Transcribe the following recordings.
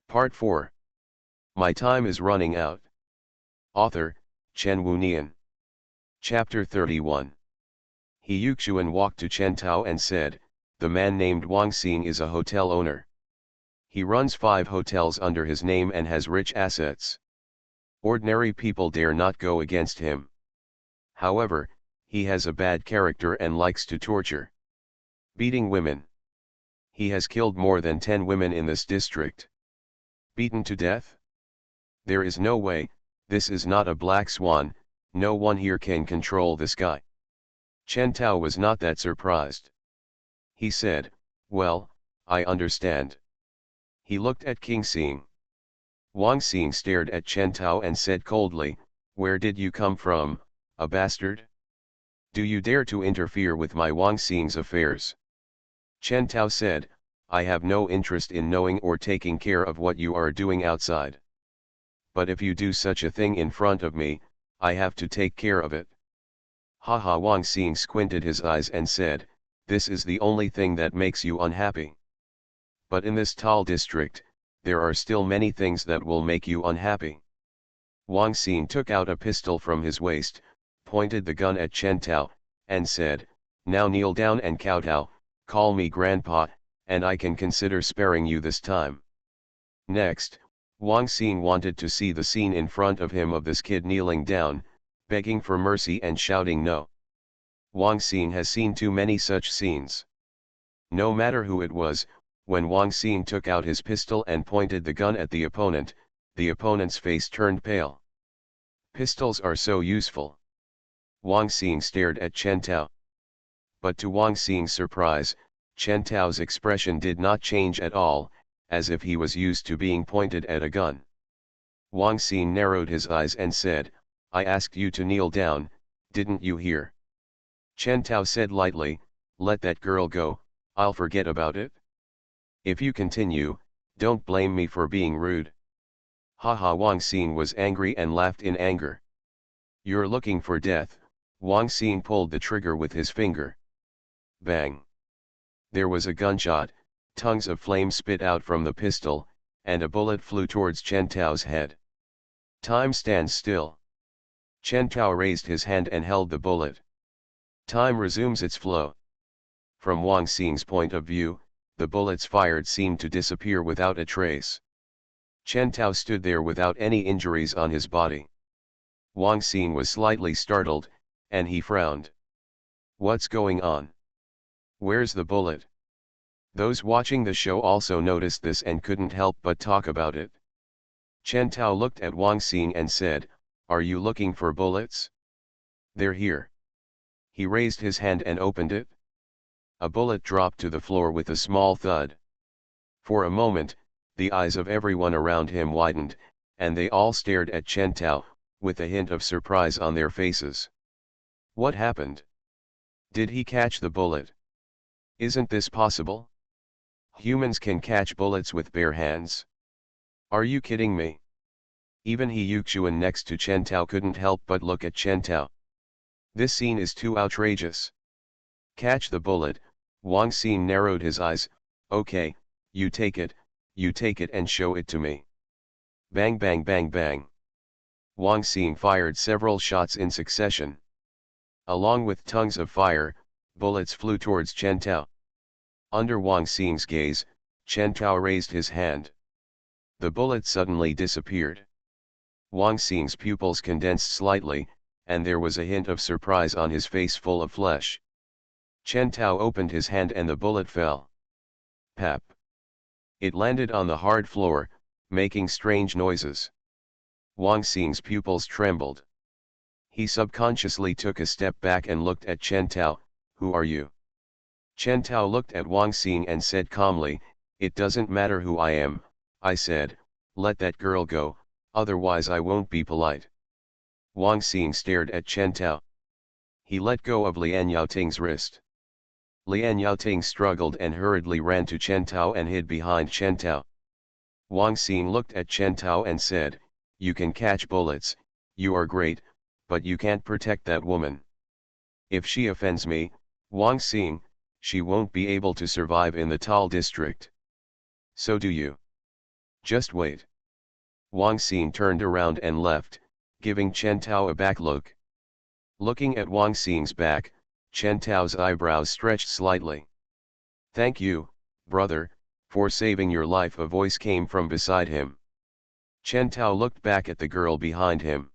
Part 4. My time is running out. Author, Chen Wunian. Chapter 31. He Yuxuan walked to Chen Tao and said, the man named Wang Xing is a hotel owner. He runs 5 hotels under his name and has rich assets. Ordinary people dare not go against him. However, he has a bad character and likes to torture. Beating women. He has killed more than 10 women in this district. Beaten to death? There is no way, this is not a black swan, no one here can control this guy. Chen Tao was not that surprised. He said, well, I understand. He looked at King Xing. Wang Xing stared at Chen Tao and said coldly, where did you come from, a bastard? Do you dare to interfere with my Wang Xing's affairs? Chen Tao said, I have no interest in knowing or taking care of what you are doing outside. But if you do such a thing in front of me, I have to take care of it. Haha. Wang Xing squinted his eyes and said, this is the only thing that makes you unhappy. But in this Tal district, there are still many things that will make you unhappy. Wang Xing took out a pistol from his waist, pointed the gun at Chen Tao, and said, now kneel down and kowtow, call me grandpa, and I can consider sparing you this time. Next, Wang Xing wanted to see the scene in front of him of this kid kneeling down, begging for mercy and shouting no. Wang Xing has seen too many such scenes. No matter who it was, when Wang Xing took out his pistol and pointed the gun at the opponent's face turned pale. Pistols are so useful. Wang Xing stared at Chen Tao. But to Wang Xing's surprise, Chen Tao's expression did not change at all, as if he was used to being pointed at a gun. Wang Xing narrowed his eyes and said, I asked you to kneel down, didn't you hear? Chen Tao said lightly, let that girl go, I'll forget about it. If you continue, don't blame me for being rude. Haha. Wang Xing was angry and laughed in anger. You're looking for death. Wang Xing pulled the trigger with his finger. Bang. There was a gunshot, tongues of flame spit out from the pistol, and a bullet flew towards Chen Tao's head. Time stands still. Chen Tao raised his hand and held the bullet. Time resumes its flow. From Wang Xing's point of view, the bullets fired seemed to disappear without a trace. Chen Tao stood there without any injuries on his body. Wang Xing was slightly startled, and he frowned. What's going on? Where's the bullet? Those watching the show also noticed this and couldn't help but talk about it. Chen Tao looked at Wang Xing and said, are you looking for bullets? They're here. He raised his hand and opened it. A bullet dropped to the floor with a small thud. For a moment, the eyes of everyone around him widened, and they all stared at Chen Tao, with a hint of surprise on their faces. What happened? Did he catch the bullet? Isn't this possible? Humans can catch bullets with bare hands. Are you kidding me? Even He Yuxuan next to Chen Tao couldn't help but look at Chen Tao. This scene is too outrageous. Catch the bullet. Wang Xing narrowed his eyes. Okay, you take it and show it to me. Bang bang bang bang. Wang Xing fired several shots in succession. Along with tongues of fire, bullets flew towards Chen Tao. Under Wang Xing's gaze, Chen Tao raised his hand. The bullet suddenly disappeared. Wang Xing's pupils condensed slightly, and there was a hint of surprise on his face full of flesh. Chen Tao opened his hand and the bullet fell. Pap. It landed on the hard floor, making strange noises. Wang Xing's pupils trembled. He subconsciously took a step back and looked at Chen Tao. Who are you? Chen Tao looked at Wang Xing and said calmly, it doesn't matter who I am, I said, let that girl go, otherwise I won't be polite. Wang Xing stared at Chen Tao. He let go of Lian Yaoting's wrist. Lian Yaoting struggled and hurriedly ran to Chen Tao and hid behind Chen Tao. Wang Xing looked at Chen Tao and said, you can catch bullets, you are great, but you can't protect that woman. If she offends me, Wang Xing, she won't be able to survive in the Tal district. So do you. Just wait. Wang Xing turned around and left, giving Chen Tao a back look. Looking at Wang Xing's back, Chen Tao's eyebrows stretched slightly. "Thank you, brother, for saving your life," a voice came from beside him. Chen Tao looked back at the girl behind him.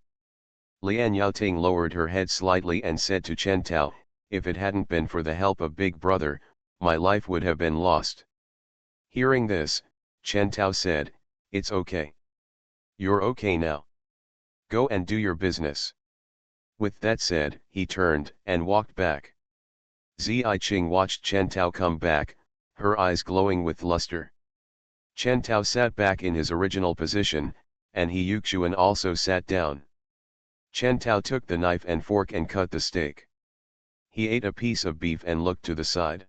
Lian Yaoting lowered her head slightly and said to Chen Tao, "If it hadn't been for the help of Big Brother, my life would have been lost." Hearing this, Chen Tao said, "It's okay. You're okay now. Go and do your business." With that said, he turned and walked back. Ziyi Qing watched Chen Tao come back, her eyes glowing with luster. Chen Tao sat back in his original position, and He Yuxuan also sat down. Chen Tao took the knife and fork and cut the steak. He ate a piece of beef and looked to the side.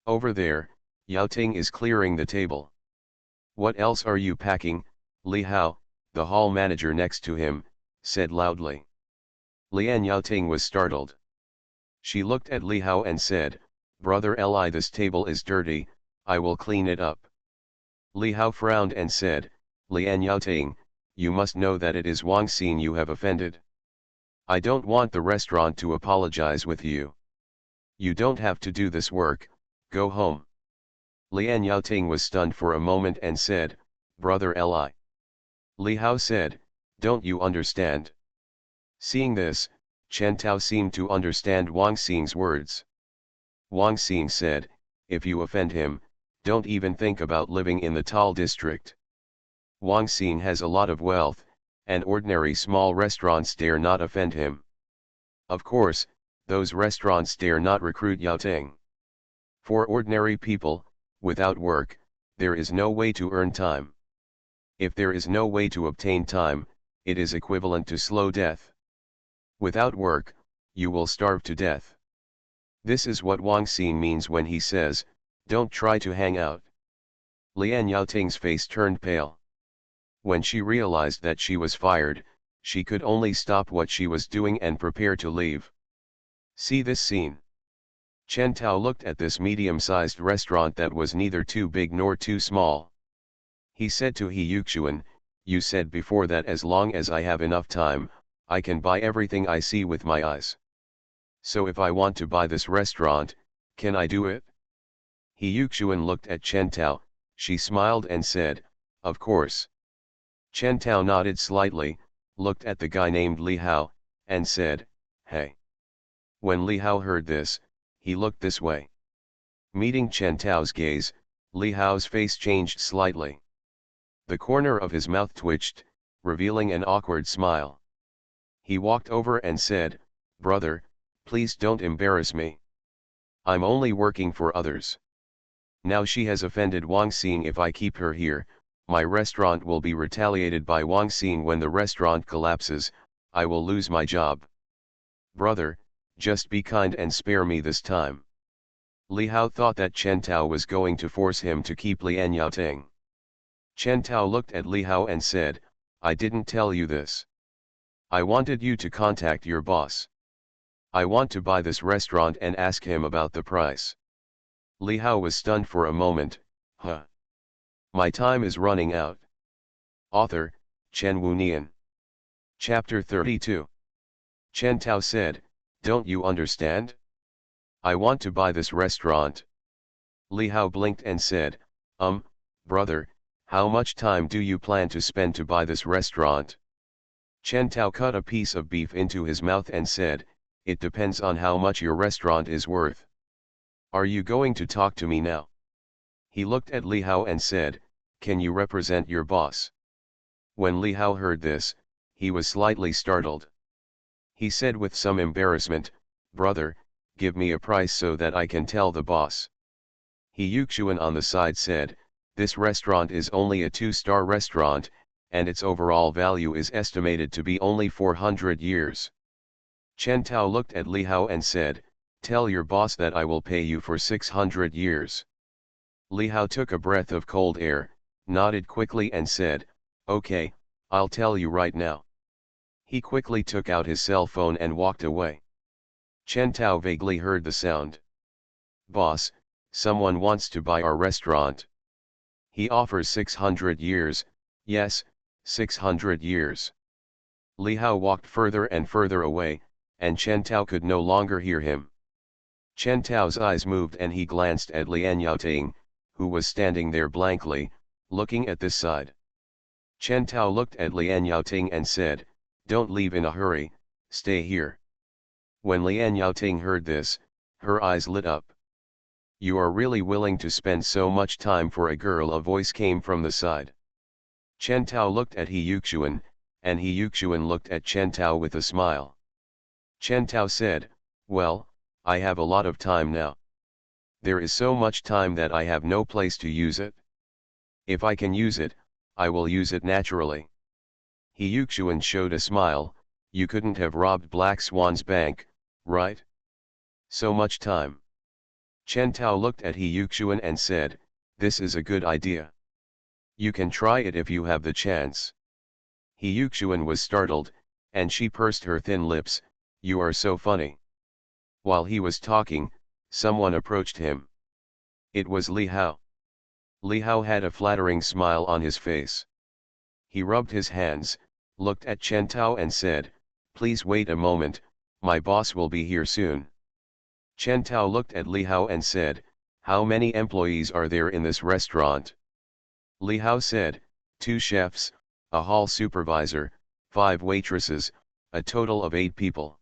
Over there, Yao Ting is clearing the table. "What else are you packing?" Li Hao, the hall manager next to him, said loudly. Lian Yaoting was startled. She looked at Li Hao and said, "Brother Li, this table is dirty, I will clean it up." Li Hao frowned and said, "Lian Yaoting, you must know that it is Wang Xing you have offended. I don't want the restaurant to apologize with you. You don't have to do this work, go home." Lian Yaoting was stunned for a moment and said, "Brother Li." Li Hao said, "Don't you understand?" Seeing this, Chen Tao seemed to understand Wang Xing's words. Wang Xing said, "If you offend him, don't even think about living in the Tal district. Wang Xing has a lot of wealth, and ordinary small restaurants dare not offend him. Of course, those restaurants dare not recruit Yao Ting. For ordinary people, without work, there is no way to earn time. If there is no way to obtain time, it is equivalent to slow death. Without work, you will starve to death. This is what Wang Xing means when he says, don't try to hang out." Lian Yaoting's face turned pale. When she realized that she was fired, she could only stop what she was doing and prepare to leave. See this scene. Chen Tao looked at this medium-sized restaurant that was neither too big nor too small. He said to He Yuxuan, "You said before that as long as I have enough time, I can buy everything I see with my eyes. So if I want to buy this restaurant, can I do it?" He Yuxuan looked at Chen Tao, she smiled and said, "Of course." Chen Tao nodded slightly, looked at the guy named Li Hao, and said, "Hey." When Li Hao heard this, he looked this way. Meeting Chen Tao's gaze, Li Hao's face changed slightly. The corner of his mouth twitched, revealing an awkward smile. He walked over and said, "Brother, please don't embarrass me. I'm only working for others. Now she has offended Wang Xing. If I keep her here, my restaurant will be retaliated by Wang Xing. When the restaurant collapses, I will lose my job. Brother, just be kind and spare me this time." Li Hao thought that Chen Tao was going to force him to keep Lian Yaoting. Chen Tao looked at Li Hao and said, "I didn't tell you this. I wanted you to contact your boss. I want to buy this restaurant and ask him about the price." Li Hao was stunned for a moment. "Huh? My time is running out." Author, Chen Wunian. Chapter 32. Chen Tao said, "Don't you understand? I want to buy this restaurant." Li Hao blinked and said, Brother, how much time do you plan to spend to buy this restaurant?" Chen Tao cut a piece of beef into his mouth and said, "It depends on how much your restaurant is worth. Are you going to talk to me now?" He looked at Li Hao and said, "Can you represent your boss?" When Li Hao heard this, he was slightly startled. He said with some embarrassment, "Brother, give me a price so that I can tell the boss." He Yuxuan on the side said, "This restaurant is only a 2-star restaurant, and its overall value is estimated to be only 400 years. Chen Tao looked at Li Hao and said, "Tell your boss that I will pay you for 600 years. Li Hao took a breath of cold air, nodded quickly and said, "Okay, I'll tell you right now." He quickly took out his cell phone and walked away. Chen Tao vaguely heard the sound. "Boss, someone wants to buy our restaurant." He offers 600 years, yes, 600 years. Li Hao walked further and further away, and Chen Tao could no longer hear him. Chen Tao's eyes moved and he glanced at Lian Yaoting, who was standing there blankly, looking at this side. Chen Tao looked at Lian Yaoting and said, "Don't leave in a hurry, stay here." When Lian Yaoting heard this, her eyes lit up. "You are really willing to spend so much time for a girl?" a voice came from the side. Chen Tao looked at He Yuxuan, and He Yuxuan looked at Chen Tao with a smile. Chen Tao said, "Well, I have a lot of time now. There is so much time that I have no place to use it. If I can use it, I will use it naturally." He Yuxuan showed a smile. "You couldn't have robbed Black Swan's bank, right? So much time." Chen Tao looked at He Yuxuan and said, "This is a good idea. You can try it if you have the chance." He Yuxuan was startled, and she pursed her thin lips. "You are so funny." While he was talking, someone approached him. It was Li Hao. Li Hao had a flattering smile on his face. He rubbed his hands, looked at Chen Tao and said, "Please wait a moment, my boss will be here soon." Chen Tao looked at Li Hao and said, "How many employees are there in this restaurant?" Li Hao said, "2 chefs, a hall supervisor, 5 waitresses, a total of 8 people."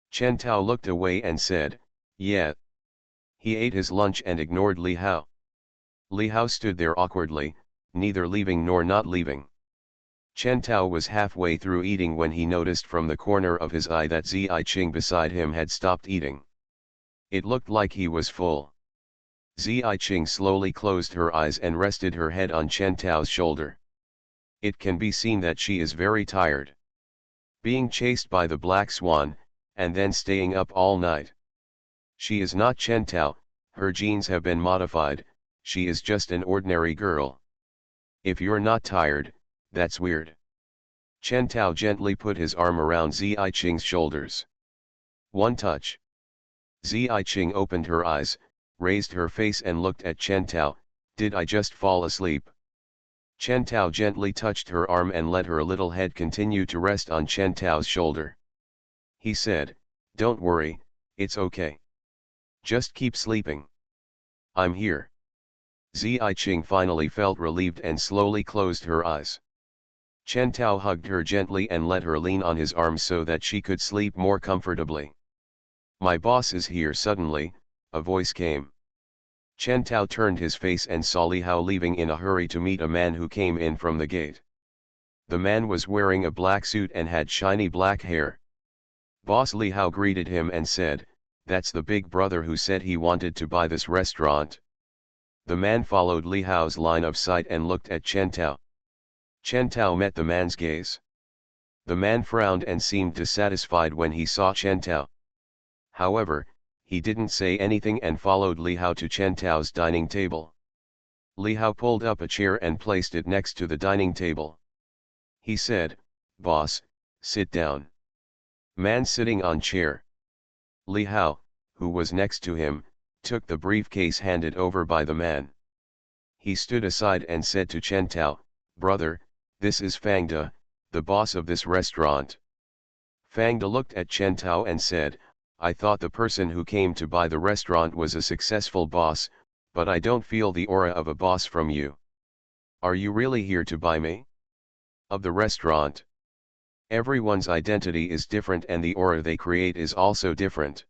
Chen Tao looked away and said, "Yeah." He ate his lunch and ignored Li Hao. Li Hao stood there awkwardly, neither leaving nor not leaving. Chen Tao was halfway through eating when he noticed from the corner of his eye that Zi Ching beside him had stopped eating. It looked like he was full. Zi Ching slowly closed her eyes and rested her head on Chen Tao's shoulder. It can be seen that she is very tired. Being chased by the Black Swan, and then staying up all night. She is not Chen Tao, her genes have been modified, she is just an ordinary girl. If you're not tired, that's weird. Chen Tao gently put his arm around Zi Ching's shoulders. One touch. Zi Ching opened her eyes, raised her face and looked at Chen Tao. "Did I just fall asleep?" Chen Tao gently touched her arm and let her little head continue to rest on Chen Tao's shoulder. He said, "Don't worry, it's okay. Just keep sleeping. I'm here." Zi Ching finally felt relieved and slowly closed her eyes. Chen Tao hugged her gently and let her lean on his arm so that she could sleep more comfortably. "My boss is here." Suddenly, a voice came. Chen Tao turned his face and saw Li Hao leaving in a hurry to meet a man who came in from the gate. The man was wearing a black suit and had shiny black hair. Boss Li Hao greeted him and said, "That's the big brother who said he wanted to buy this restaurant." The man followed Li Hao's line of sight and looked at Chen Tao. Chen Tao met the man's gaze. The man frowned and seemed dissatisfied when he saw Chen Tao. However, he didn't say anything and followed Li Hao to Chen Tao's dining table. Li Hao pulled up a chair and placed it next to the dining table. He said, "Boss, sit down." Man sitting on chair. Li Hao, who was next to him, took the briefcase handed over by the man. He stood aside and said to Chen Tao, "Brother, this is Fang De, the boss of this restaurant." Fang De looked at Chen Tao and said, "I thought the person who came to buy the restaurant was a successful boss, but I don't feel the aura of a boss from you. Are you really here to buy me? Of the restaurant? Everyone's identity is different and the aura they create is also different."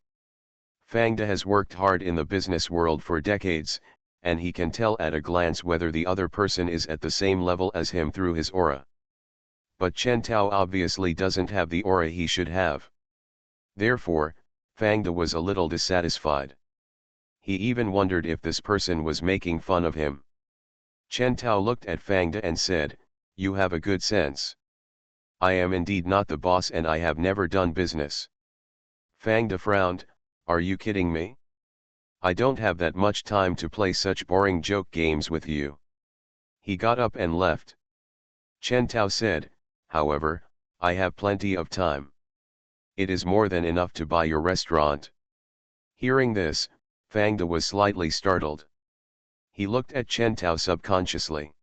Fang De has worked hard in the business world for decades, and he can tell at a glance whether the other person is at the same level as him through his aura. But Chen Tao obviously doesn't have the aura he should have. Therefore, Fang De was a little dissatisfied. He even wondered if this person was making fun of him. Chen Tao looked at Fang De and said, "You have a good sense. I am indeed not the boss and I have never done business." Fang De frowned, "Are you kidding me? I don't have that much time to play such boring joke games with you." He got up and left. Chen Tao said, "However, I have plenty of time. It is more than enough to buy your restaurant." Hearing this, Fang De was slightly startled. He looked at Chen Tao subconsciously.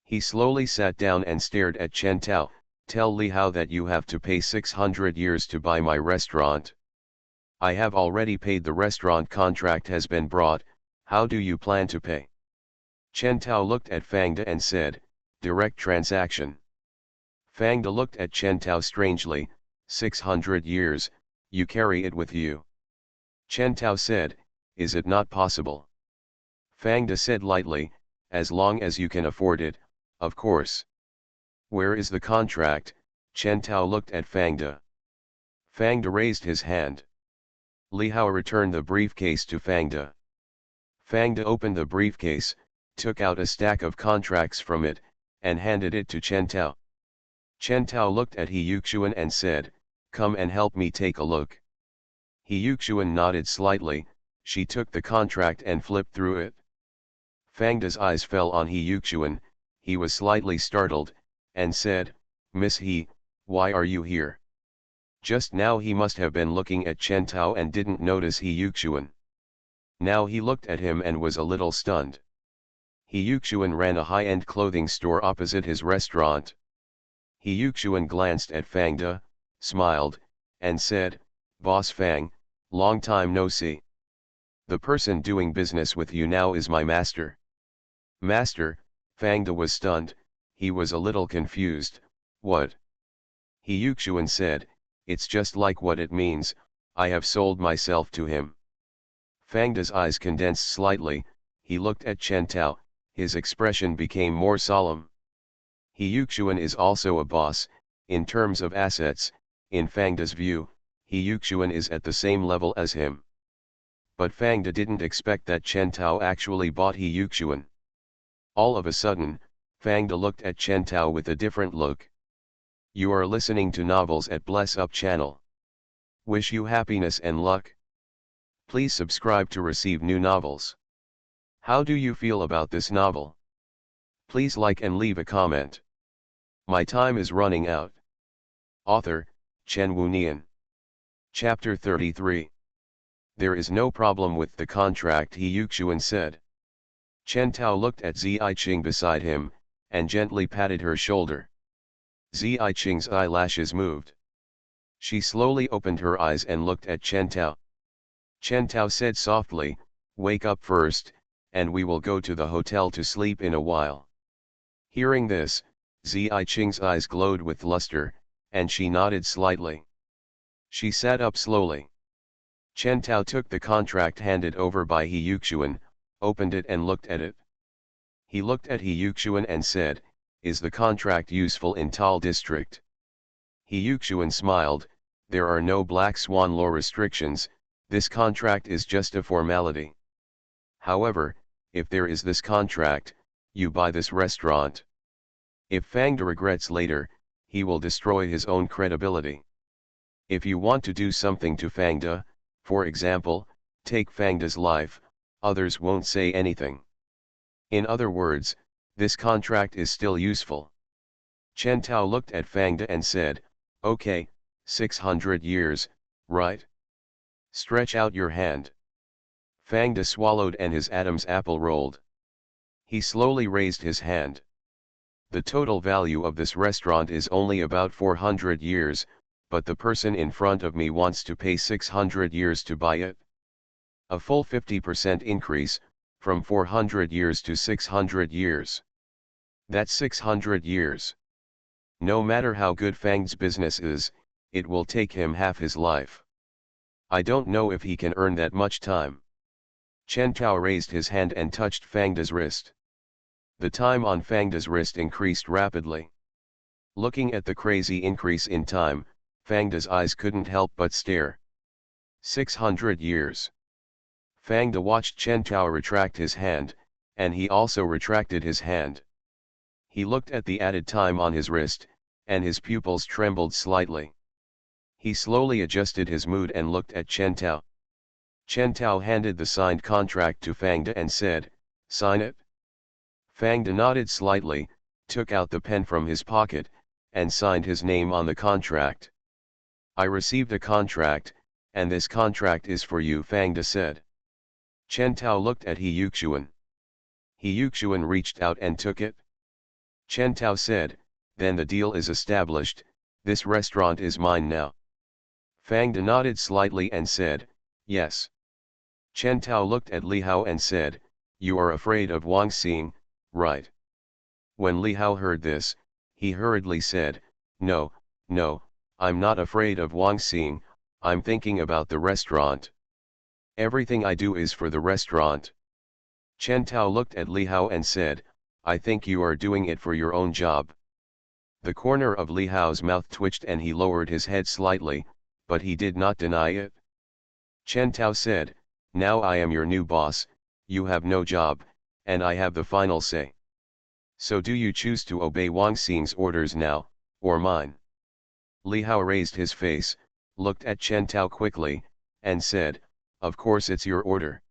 He slowly sat down and stared at Chen Tao. Tell Li Hao that you have to pay 600 years to buy my restaurant. I have already paid, the restaurant contract has been brought, how do you plan to pay? Chen Tao looked at Fang De and said, direct transaction. Fang De looked at Chen Tao strangely, 600 years, you carry it with you. Chen Tao said, is it not possible? Fang De said lightly, as long as you can afford it, of course. Where is the contract? Chen Tao looked at Fang De. Fang De raised his hand. Li Hao returned the briefcase to Fang De. Fang De opened the briefcase, took out a stack of contracts from it, and handed it to Chen Tao. Chen Tao looked at He Yuxuan and said, come and help me take a look. He Yuxuan nodded slightly, she took the contract and flipped through it. Fang De's eyes fell on He Yuxuan, he was slightly startled, and said, Miss He, why are you here? Just now he must have been looking at Chen Tao and didn't notice He Yuxuan. Now he looked at him and was a little stunned. He Yuxuan ran a high-end clothing store opposite his restaurant. He Yuxuan glanced at Fang De, smiled, and said, Boss Fang, long time no see. The person doing business with you now is my master. Master? Fang De was stunned, he was a little confused, what? He Yuxuan said, it's just like what it means, I have sold myself to him. Fang De's eyes condensed slightly, he looked at Chen Tao, his expression became more solemn. He Yuxuan is also a boss, in terms of assets, in Fang De's view, He Yuxuan is at the same level as him. But Fang De didn't expect that Chen Tao actually bought He Yuxuan. All of a sudden, Fang De looked at Chen Tao with a different look. You are listening to Novels at Bless Up channel. Wish you happiness and luck. Please subscribe to receive new novels. How do you feel about this novel? Please like and leave a comment. My time is running out. Author, Chen Wunian. Chapter 33. There is no problem with the contract, He Yuxuan said. Chen Tao looked at Ziyiqing beside him, and gently patted her shoulder. Ziyiqing's eyelashes moved. She slowly opened her eyes and looked at Chen Tao. Chen Tao said softly, wake up first, and we will go to the hotel to sleep in a while. Hearing this, Ziyiqing's eyes glowed with luster, and she nodded slightly. She sat up slowly. Chen Tao took the contract handed over by He Yuxuan, opened it and looked at it. He looked at He Yuxuan and said, is the contract useful in Tal district? He Yuxuan smiled, there are no black swan law restrictions, this contract is just a formality. However, if there is this contract, you buy this restaurant. If Fang De regrets later, he will destroy his own credibility. If you want to do something to Fang De, for example, take Fang De's life, others won't say anything. In other words, this contract is still useful. Chen Tao looked at Fang De and said, okay, 600 years, right? Stretch out your hand. Fang De swallowed and his Adam's apple rolled. He slowly raised his hand. The total value of this restaurant is only about 400 years, but the person in front of me wants to pay 600 years to buy it. A full 50% increase, from 400 years to 600 years. That's 600 years. No matter how good Fang's business is, it will take him half his life. I don't know if he can earn that much time. Chen Tao raised his hand and touched Fang De's wrist. The time on Fang De's wrist increased rapidly. Looking at the crazy increase in time, Fang De's eyes couldn't help but stare. 600 years. Fang De watched Chen Tao retract his hand, and he also retracted his hand. He looked at the added time on his wrist, and his pupils trembled slightly. He slowly adjusted his mood and looked at Chen Tao. Chen Tao handed the signed contract to Fang De and said, sign it. Fang De nodded slightly, took out the pen from his pocket, and signed his name on the contract. I received a contract, and this contract is for you, Fang De said. Chen Tao looked at He Yuxuan. He Yuxuan reached out and took it. Chen Tao said, then the deal is established, this restaurant is mine now. Fang De nodded slightly and said, yes. Chen Tao looked at Li Hao and said, you are afraid of Wang Xing, right? When Li Hao heard this, he hurriedly said, no, no, I'm not afraid of Wang Xing, I'm thinking about the restaurant. Everything I do is for the restaurant. Chen Tao looked at Li Hao and said, I think you are doing it for your own job. The corner of Li Hao's mouth twitched and he lowered his head slightly, but he did not deny it. Chen Tao said, now I am your new boss, you have no job, and I have the final say. So do you choose to obey Wang Xing's orders now, or mine? Li Hao raised his face, looked at Chen Tao quickly, and said, of course it's your order.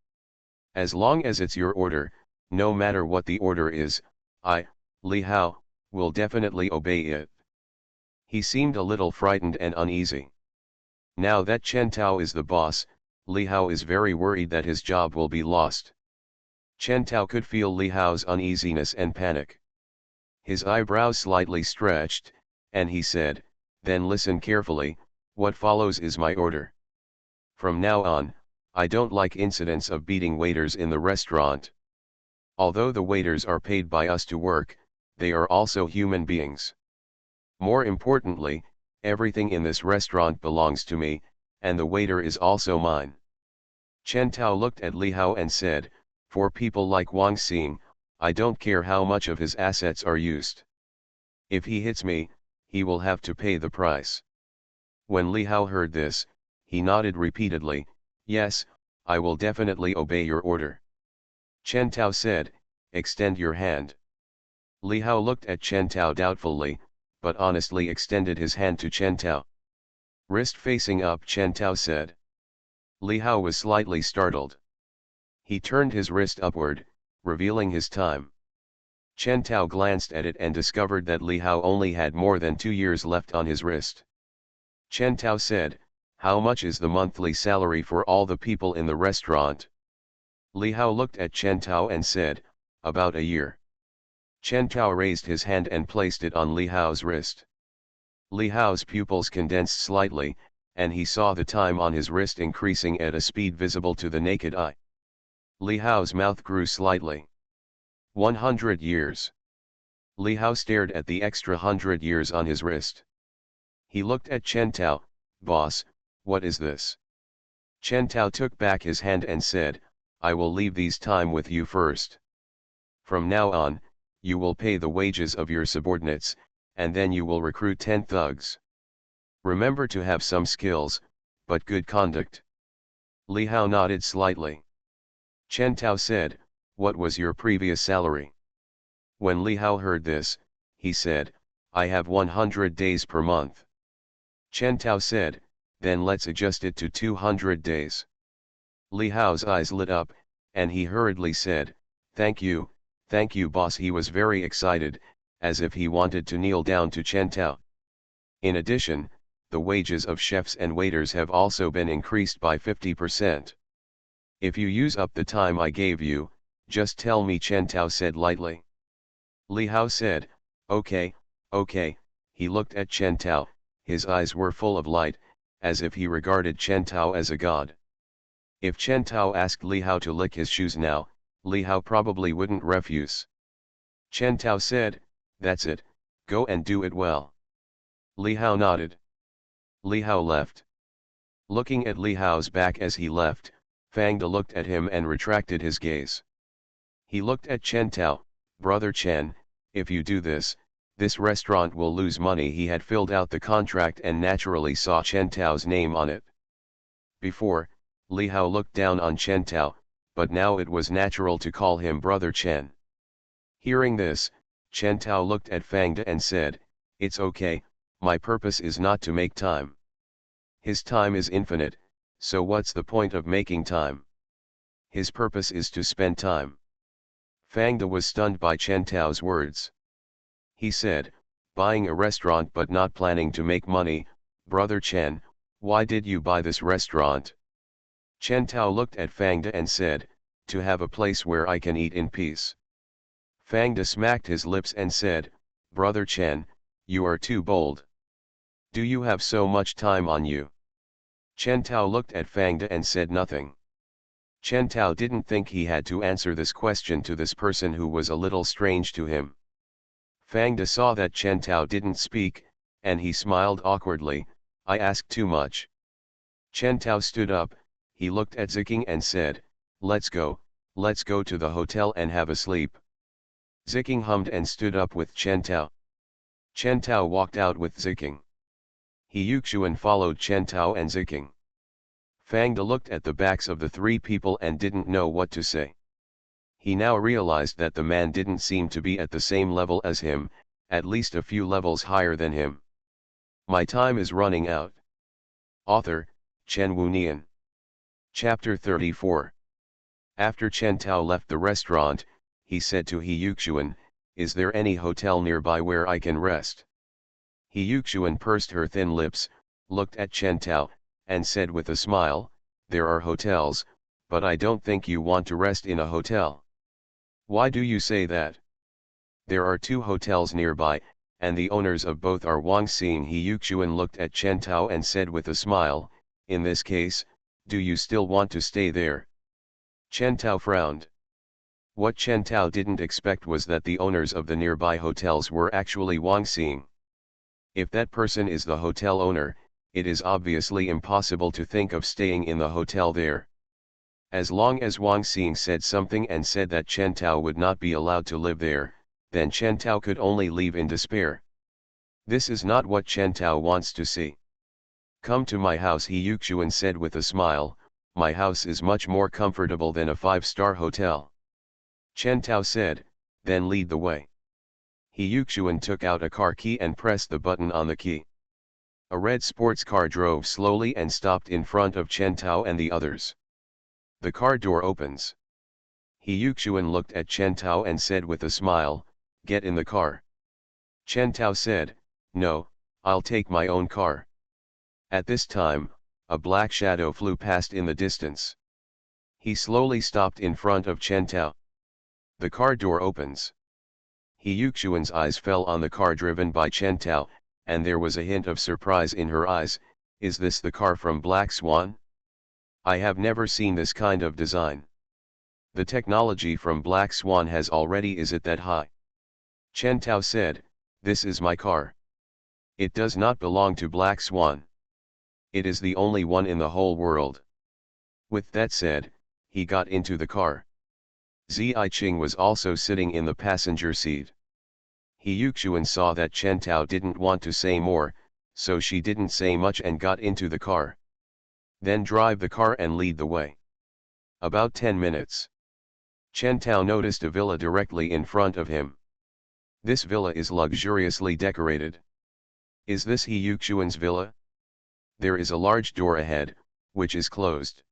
As long as it's your order, no matter what the order is, I, Li Hao, will definitely obey it. He seemed a little frightened and uneasy. Now that Chen Tao is the boss, Li Hao is very worried that his job will be lost. Chen Tao could feel Li Hao's uneasiness and panic. His eyebrows slightly stretched, and he said, then listen carefully, what follows is my order. From now on, I don't like incidents of beating waiters in the restaurant. Although the waiters are paid by us to work, they are also human beings. More importantly, everything in this restaurant belongs to me, and the waiter is also mine. Chen Tao looked at Li Hao and said, for people like Wang Xing, I don't care how much of his assets are used. If he hits me, he will have to pay the price. When Li Hao heard this, he nodded repeatedly, yes, I will definitely obey your order. Chen Tao said, extend your hand. Li Hao looked at Chen Tao doubtfully, but honestly extended his hand to Chen Tao. Wrist facing up, Chen Tao said. Li Hao was slightly startled. He turned his wrist upward, revealing his time. Chen Tao glanced at it and discovered that Li Hao only had more than 2 years left on his wrist. Chen Tao said, how much is the monthly salary for all the people in the restaurant? Li Hao looked at Chen Tao and said, about a year. Chen Tao raised his hand and placed it on Li Hao's wrist. Li Hao's pupils condensed slightly, and he saw the time on his wrist increasing at a speed visible to the naked eye. Li Hao's mouth grew slightly. 100 years. Li Hao stared at the extra 100 years on his wrist. He looked at Chen Tao, boss, what is this? Chen Tao took back his hand and said, I will leave these time with you first. From now on, you will pay the wages of your subordinates, and then you will recruit 10 thugs. Remember to have some skills, but good conduct. Li Hao nodded slightly. Chen Tao said, what was your previous salary? When Li Hao heard this, he said, I have 100 days per month. Chen Tao said, then let's adjust it to 200 days. Li Hao's eyes lit up, and he hurriedly said, thank you boss. He was very excited, as if he wanted to kneel down to Chen Tao. In addition, the wages of chefs and waiters have also been increased by 50%. If you use up the time I gave you, just tell me, Chen Tao said lightly. Li Hao said, okay. He looked at Chen Tao, his eyes were full of light, as if he regarded Chen Tao as a god. If Chen Tao asked Li Hao to lick his shoes now, Li Hao probably wouldn't refuse. Chen Tao said, that's it, go and do it well. Li Hao nodded. Li Hao left. Looking at Li Hao's back as he left, Fang De looked at him and retracted his gaze. He looked at Chen Tao, brother Chen, if you do this, this restaurant will lose money. He had filled out the contract and naturally saw Chen Tao's name on it. Before, Li Hao looked down on Chen Tao, but now it was natural to call him brother Chen. Hearing this, Chen Tao looked at Fang De and said, it's okay, my purpose is not to make time. His time is infinite, so what's the point of making time? His purpose is to spend time. Fang De was stunned by Chen Tao's words. He said, buying a restaurant but not planning to make money, brother Chen, why did you buy this restaurant? Chen Tao looked at Fang De and said, to have a place where I can eat in peace. Fang De smacked his lips and said, "Brother Chen, you are too bold. Do you have so much time on you?" Chen Tao looked at Fang De and said nothing. Chen Tao didn't think he had to answer this question to this person who was a little strange to him. Fang De saw that Chen Tao didn't speak, and he smiled awkwardly. "I asked too much." Chen Tao stood up, he looked at Ziking and said, let's go to the hotel and have a sleep." Ziking hummed and stood up with Chen Tao. Chen Tao walked out with Ziking. He Yuxuan followed Chen Tao and Ziking. Fang De looked at the backs of the three people and didn't know what to say. He now realized that the man didn't seem to be at the same level as him, at least a few levels higher than him. My time is running out. Author, Chen Wunian. Chapter 34. After Chen Tao left the restaurant, he said to He Yuxuan, "Is there any hotel nearby where I can rest?" He Yuxuan pursed her thin lips, looked at Chen Tao, and said with a smile, "There are hotels, but I don't think you want to rest in a hotel." "Why do you say that?" "There are two hotels nearby, and the owners of both are Wang Xing." He Yuxuan looked at Chen Tao and said with a smile, "In this case, do you still want to stay there?" Chen Tao frowned. What Chen Tao didn't expect was that the owners of the nearby hotels were actually Wang Xing. If that person is the hotel owner, it is obviously impossible to think of staying in the hotel there. As long as Wang Xing said something and said that Chen Tao would not be allowed to live there, then Chen Tao could only leave in despair. This is not what Chen Tao wants to see. "Come to my house," He Yuxuan said with a smile. "My house is much more comfortable than a 5-star hotel." Chen Tao said, "Then lead the way." He Yuxuan took out a car key and pressed the button on the key. A red sports car drove slowly and stopped in front of Chen Tao and the others. The car door opens. He Yuxuan looked at Chen Tao and said with a smile, "Get in the car." Chen Tao said, "No, I'll take my own car." At this time, a black shadow flew past in the distance. He slowly stopped in front of Chen Tao. The car door opens. He Yuxuan's eyes fell on the car driven by Chen Tao, and there was a hint of surprise in her eyes. "Is this the car from Black Swan? I have never seen this kind of design. The technology from Black Swan has already is it that high?" Chen Tao said, "This is my car. It does not belong to Black Swan. It is the only one in the whole world." With that said, he got into the car. Zicheng was also sitting in the passenger seat. He Yuxuan saw that Chen Tao didn't want to say more, so she didn't say much and got into the car. "Then drive the car and lead the way." About 10 minutes. Chen Tao noticed a villa directly in front of him. This villa is luxuriously decorated. Is this He Yuxuan's villa? There is a large door ahead, which is closed.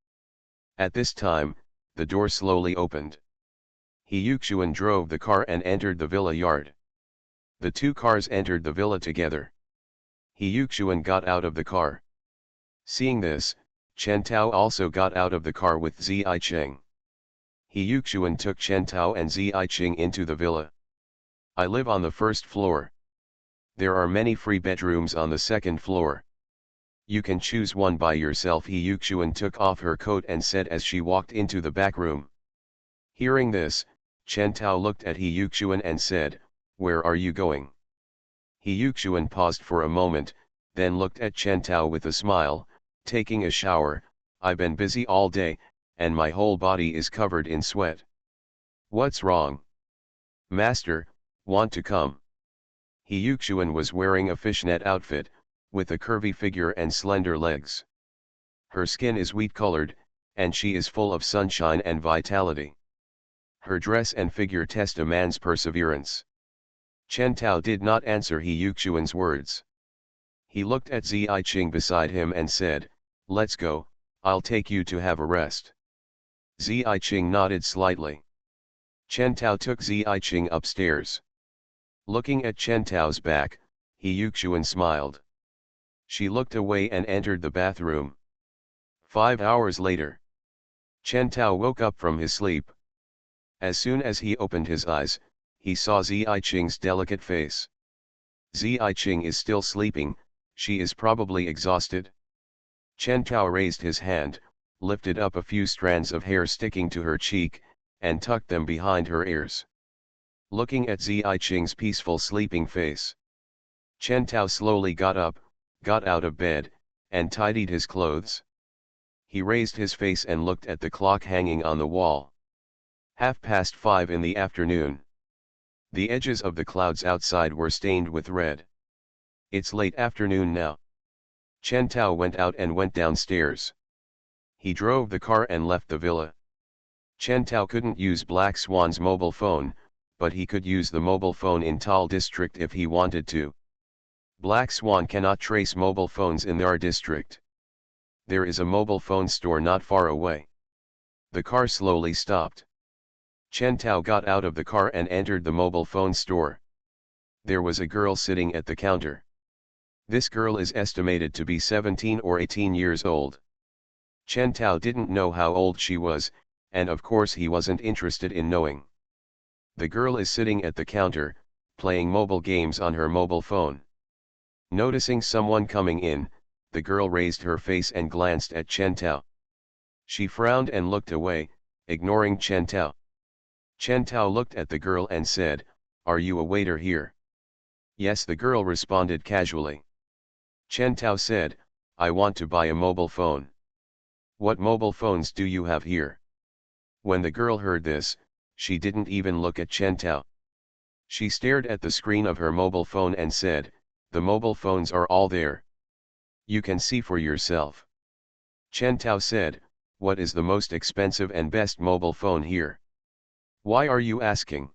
At this time, the door slowly opened. He Yuxuan drove the car and entered the villa yard. The two cars entered the villa together. He Yuxuan got out of the car. Seeing this, Chen Tao also got out of the car with Zicheng. He Yuxuan took Chen Tao and Zicheng into the villa. "I live on the first floor. There are many free bedrooms on the second floor. You can choose one by yourself." He Yuxuan took off her coat and said as she walked into the back room. Hearing this, Chen Tao looked at He Yuxuan and said, "Where are you going?" He Yuxuan paused for a moment, then looked at Chen Tao with a smile, "Taking a shower. I've been busy all day, and my whole body is covered in sweat." "What's wrong?" "Master, want to come?" He Yuxuan was wearing a fishnet outfit, with a curvy figure and slender legs. Her skin is wheat-colored, and she is full of sunshine and vitality. Her dress and figure test a man's perseverance. Chen Tao did not answer He Yuxuan's words. He looked at Zicheng beside him and said, "Let's go, I'll take you to have a rest." Zicheng nodded slightly. Chen Tao took Zicheng upstairs. Looking at Chen Tao's back, He Yuxuan smiled. She looked away and entered the bathroom. 5 hours later. Chen Tao woke up from his sleep. As soon as he opened his eyes, he saw Zicheng's delicate face. Zicheng is still sleeping, she is probably exhausted. Chen Tao raised his hand, lifted up a few strands of hair sticking to her cheek, and tucked them behind her ears. Looking at Zicheng's peaceful sleeping face, Chen Tao slowly got up, got out of bed, and tidied his clothes. He raised his face and looked at the clock hanging on the wall. 5:30 in the afternoon. The edges of the clouds outside were stained with red. It's late afternoon now. Chen Tao went out and went downstairs. He drove the car and left the villa. Chen Tao couldn't use Black Swan's mobile phone, but he could use the mobile phone in Tal district if he wanted to. Black Swan cannot trace mobile phones in their district. There is a mobile phone store not far away. The car slowly stopped. Chen Tao got out of the car and entered the mobile phone store. There was a girl sitting at the counter. This girl is estimated to be 17 or 18 years old. Chen Tao didn't know how old she was, and of course he wasn't interested in knowing. The girl is sitting at the counter, playing mobile games on her mobile phone. Noticing someone coming in, the girl raised her face and glanced at Chen Tao. She frowned and looked away, ignoring Chen Tao. Chen Tao looked at the girl and said, "Are you a waiter here?" "Yes," the girl responded casually. Chen Tao said, "I want to buy a mobile phone." "What mobile phones do you have here?" When the girl heard this, she didn't even look at Chen Tao. She stared at the screen of her mobile phone and said, "The mobile phones are all there. You can see for yourself." Chen Tao said, "What is the most expensive and best mobile phone here?" "Why are you asking?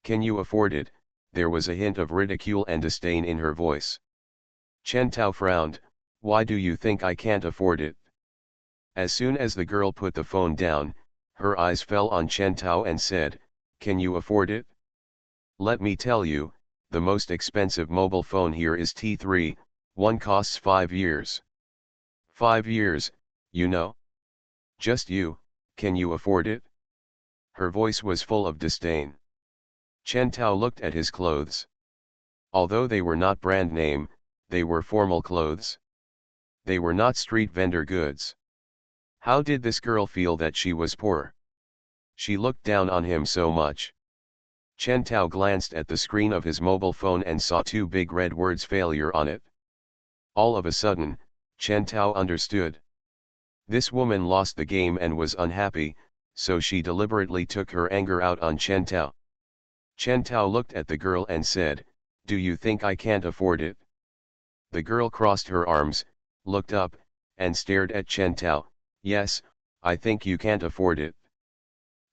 Can you afford it?" There was a hint of ridicule and disdain in her voice. Chen Tao frowned, "Why do you think I can't afford it?" As soon as the girl put the phone down, her eyes fell on Chen Tao and said, "Can you afford it?" "Let me tell you, the most expensive mobile phone here is T3, one costs 5 years. 5 years, you know? Just you, can you afford it?" Her voice was full of disdain. Chen Tao looked at his clothes. Although they were not brand name, they were formal clothes. They were not street vendor goods. How did this girl feel that she was poor? She looked down on him so much. Chen Tao glanced at the screen of his mobile phone and saw 2 big red words "failure" on it. All of a sudden, Chen Tao understood. This woman lost the game and was unhappy, so she deliberately took her anger out on Chen Tao. Chen Tao looked at the girl and said, "Do you think I can't afford it?" The girl crossed her arms, looked up, and stared at Chen Tao. "Yes, I think you can't afford it."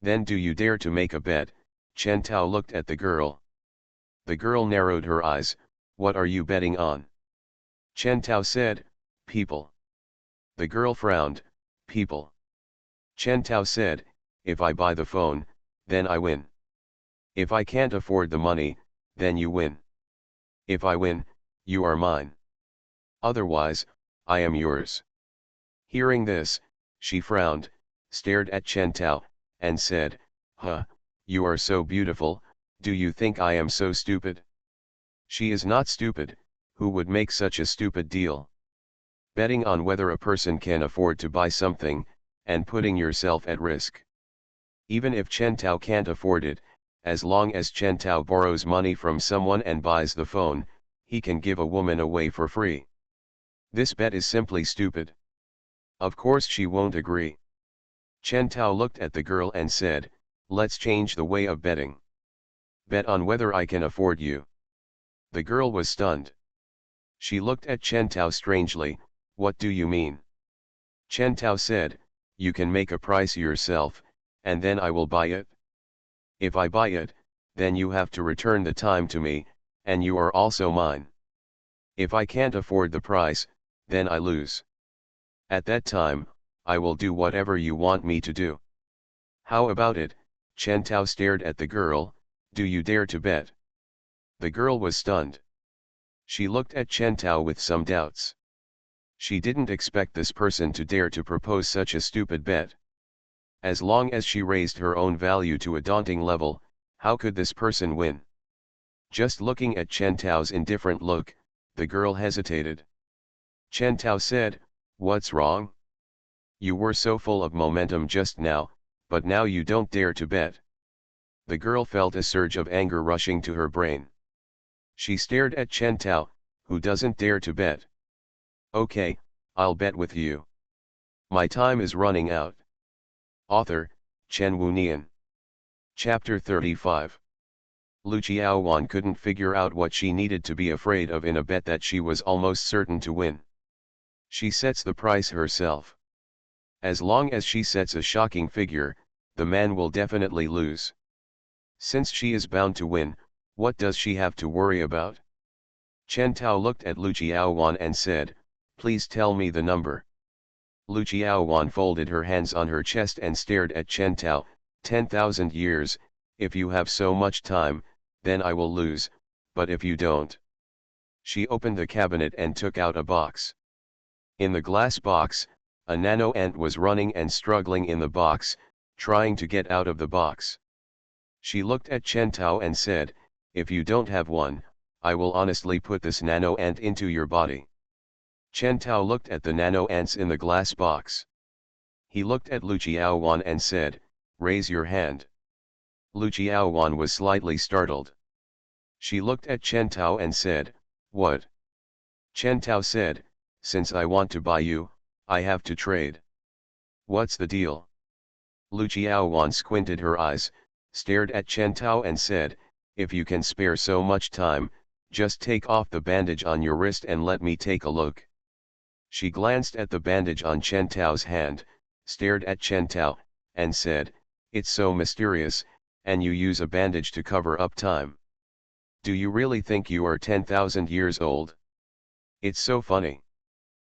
"Then do you dare to make a bet?" Chen Tao looked at the girl. The girl narrowed her eyes. "What are you betting on?" Chen Tao said, "People." The girl frowned. "People?" Chen Tao said, "If I buy the phone, then I win. If I can't afford the money, then you win. If I win, you are mine. Otherwise, I am yours." Hearing this, she frowned, stared at Chen Tao, and said, "Huh, you are so beautiful, do you think I am so stupid?" She is not stupid. Who would make such a stupid deal? Betting on whether a person can afford to buy something, and putting yourself at risk. Even if Chen Tao can't afford it, as long as Chen Tao borrows money from someone and buys the phone, he can give a woman away for free. This bet is simply stupid. Of course she won't agree. Chen Tao looked at the girl and said, "Let's change the way of betting. Bet on whether I can afford you." The girl was stunned. She looked at Chen Tao strangely. "What do you mean?" Chen Tao said, "You can make a price yourself, and then I will buy it. If I buy it, then you have to return the time to me, and you are also mine. If I can't afford the price, then I lose. At that time, I will do whatever you want me to do." "How about it?" Chen Tao stared at the girl. "Do you dare to bet?" The girl was stunned. She looked at Chen Tao with some doubts. She didn't expect this person to dare to propose such a stupid bet. As long as she raised her own value to a daunting level, How could this person win? Just looking at Chen Tao's indifferent look, the girl hesitated. Chen Tao said, "What's wrong? You were so full of momentum just now, but now you don't dare to bet." The girl felt a surge of anger rushing to her brain. She stared at Chen Tao, who doesn't dare to bet. "Okay, I'll bet with you. My time is running out." Author, Chen Wunian. Chapter 35. Lu Qiaowan couldn't figure out what she needed to be afraid of in a bet that she was almost certain to win. She sets the price herself. As long as she sets a shocking figure, the man will definitely lose. Since she is bound to win, what does she have to worry about? Chen Tao looked at Lu Qiaowan and said, "Please tell me the number." Lu Qiaowan folded her hands on her chest and stared at Chen Tao. 10,000 years, if you have so much time, then I will lose, but if you don't." She opened the cabinet and took out a box. In the glass box, a nano ant was running and struggling in the box, trying to get out of the box. She looked at Chen Tao and said, "If you don't have one, I will honestly put this nano ant into your body." Chen Tao looked at the nano ants in the glass box. He looked at Lu Qiaowan and said, "Raise your hand." Lu Qiaowan was slightly startled. She looked at Chen Tao and said, "What?" Chen Tao said, "Since I want to buy you, I have to trade." "What's the deal?" Lu Qiaowan squinted her eyes, stared at Chen Tao and said, "If you can spare so much time, just take off the bandage on your wrist and let me take a look." She glanced at the bandage on Chen Tao's hand, stared at Chen Tao, and said, "It's so mysterious, and you use a bandage to cover up time. Do you really think you are 10,000 years old? It's so funny."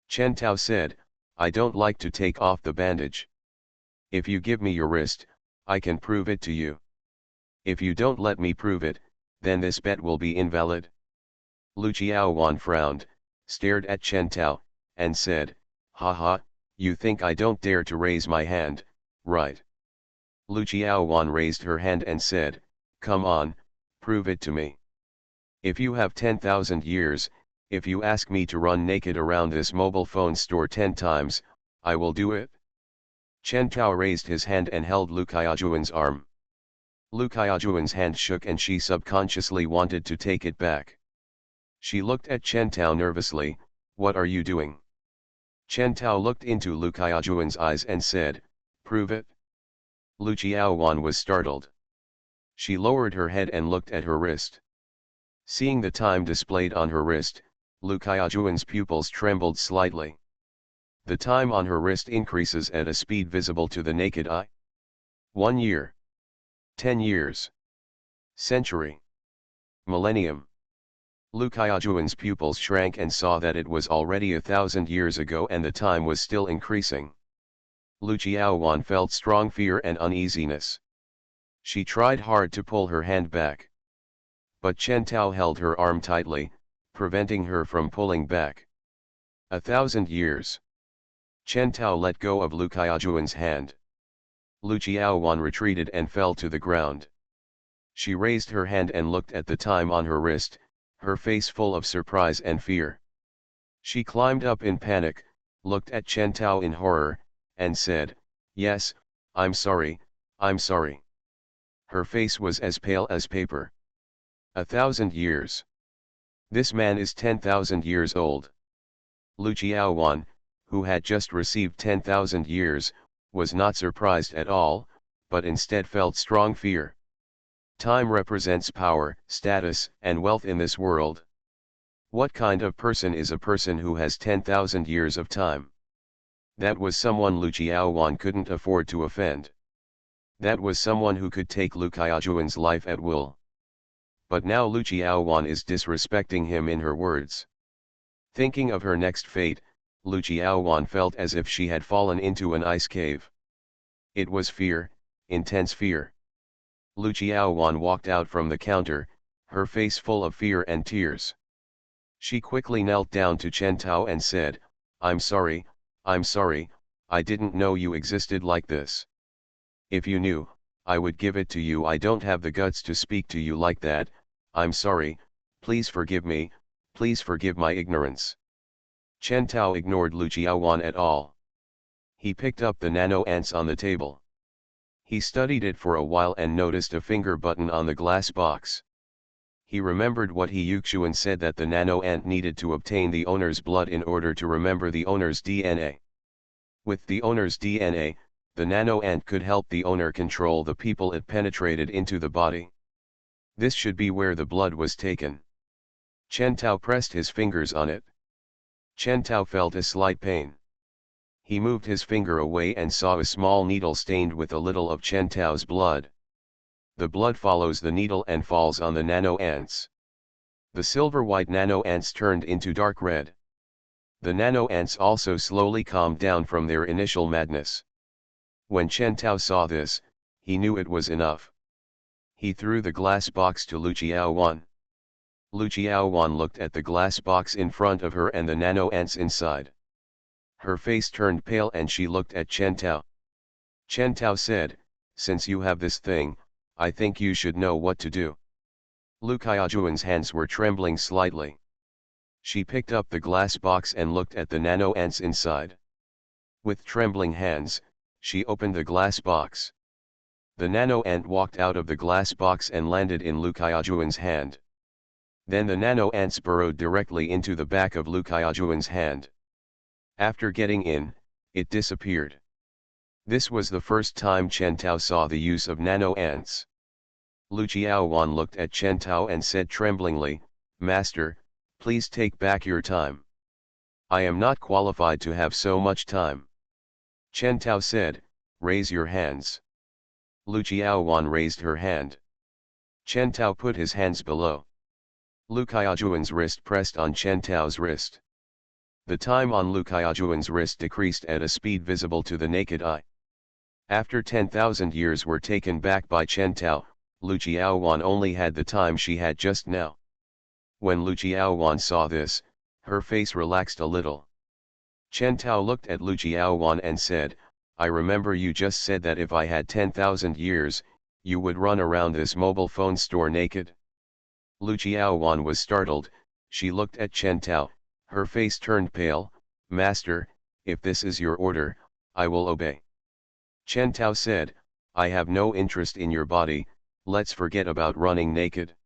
Chen Tao said, "I don't like to take off the bandage. If you give me your wrist, I can prove it to you. If you don't let me prove it, then this bet will be invalid." Lu Qiaowan frowned, stared at Chen Tao, and said, "Ha ha, you think I don't dare to raise my hand, right?" Lu Qiaowan raised her hand and said, "Come on, prove it to me. If you have 10,000 years, if you ask me to run naked around this mobile phone store 10 times, I will do it." Chen Tao raised his hand and held Lu Qiaojuan's arm. Lu Qiaojuan's hand shook and she subconsciously wanted to take it back. She looked at Chen Tao nervously, "What are you doing?" Chen Tao looked into Lu Qiaojuan's eyes and said, "Prove it." Lu Qiaowan was startled. She lowered her head and looked at her wrist. Seeing the time displayed on her wrist, Lu Qiaojuan's pupils trembled slightly. The time on her wrist increases at a speed visible to the naked eye. 1 year. 10 years. Century. Millennium. Lu Qiaojuan's pupils shrank and saw that it was already 1,000 years ago and the time was still increasing. Lu Qiaowan felt strong fear and uneasiness. She tried hard to pull her hand back. But Chen Tao held her arm tightly, preventing her from pulling back. 1,000 years. Chen Tao let go of Lu Qiaojuan's hand. Lu Qiaowan retreated and fell to the ground. She raised her hand and looked at the time on her wrist, her face full of surprise and fear. She climbed up in panic, looked at Chen Tao in horror, and said, "Yes, I'm sorry, I'm sorry." Her face was as pale as paper. 1,000 years. This man is 10,000 years old. Lu Qiaowan, who had just received 10,000 years, was not surprised at all, but instead felt strong fear. Time represents power, status, and wealth in this world. What kind of person is a person who has 10,000 years of time? That was someone Lu Qiaowan couldn't afford to offend. That was someone who could take Lu Qiaojuan's life at will. But now Lu Qiaowan is disrespecting him in her words. Thinking of her next fate, Lu Qiaowan felt as if she had fallen into an ice cave. It was fear, intense fear. Lu Qiaowan walked out from the counter, her face full of fear and tears. She quickly knelt down to Chen Tao and said, I'm sorry, I didn't know you existed like this. If you knew, I would give it to you. I don't have the guts to speak to you like that. I'm sorry, please forgive me, please forgive my ignorance. Chen Tao ignored Lu Jiaowan at all. He picked up the nano ants on the table. He studied it for a while and noticed a finger button on the glass box. He remembered what He Yuxuan said, that the nano ant needed to obtain the owner's blood in order to remember the owner's DNA. With the owner's DNA, the nano ant could help the owner control the people it penetrated into the body. This should be where the blood was taken. Chen Tao pressed his fingers on it. Chen Tao felt a slight pain. He moved his finger away and saw a small needle stained with a little of Chen Tao's blood. The blood follows the needle and falls on the nano ants. The silver-white nano ants turned into dark red. The nano ants also slowly calmed down from their initial madness. When Chen Tao saw this, he knew it was enough. He threw the glass box to Lu Jiaowan. Lu Jiaowan looked at the glass box in front of her and the nano ants inside. Her face turned pale and she looked at Chen Tao. Chen Tao said, "Since you have this thing, I think you should know what to do." Lu Qiaojuan's hands were trembling slightly. She picked up the glass box and looked at the nano ants inside. With trembling hands, she opened the glass box. The nano ant walked out of the glass box and landed in Lu Qiaojuan's hand. Then the nano ants burrowed directly into the back of Lu Qiaojuan's hand. After getting in, it disappeared. This was the first time Chen Tao saw the use of nano ants. Lu Jiaowan looked at Chen Tao and said tremblingly, "Master, please take back your time. I am not qualified to have so much time." Chen Tao said, "Raise your hands." Lu Jiaowan raised her hand. Chen Tao put his hands below. Lu Qiaojuan's wrist pressed on Chen Tao's wrist. The time on Lu Qiaojuan's wrist decreased at a speed visible to the naked eye. After 10,000 years were taken back by Chen Tao, Lu Jiaowan only had the time she had just now. When Lu Jiaowan saw this, her face relaxed a little. Chen Tao looked at Lu Jiaowan and said, "I remember you just said that if I had 10,000 years, you would run around this mobile phone store naked." Lu Jiaowan was startled. She looked at Chen Tao, her face turned pale. "Master, if this is your order, I will obey." Chen Tao said, "I have no interest in your body, let's forget about running naked."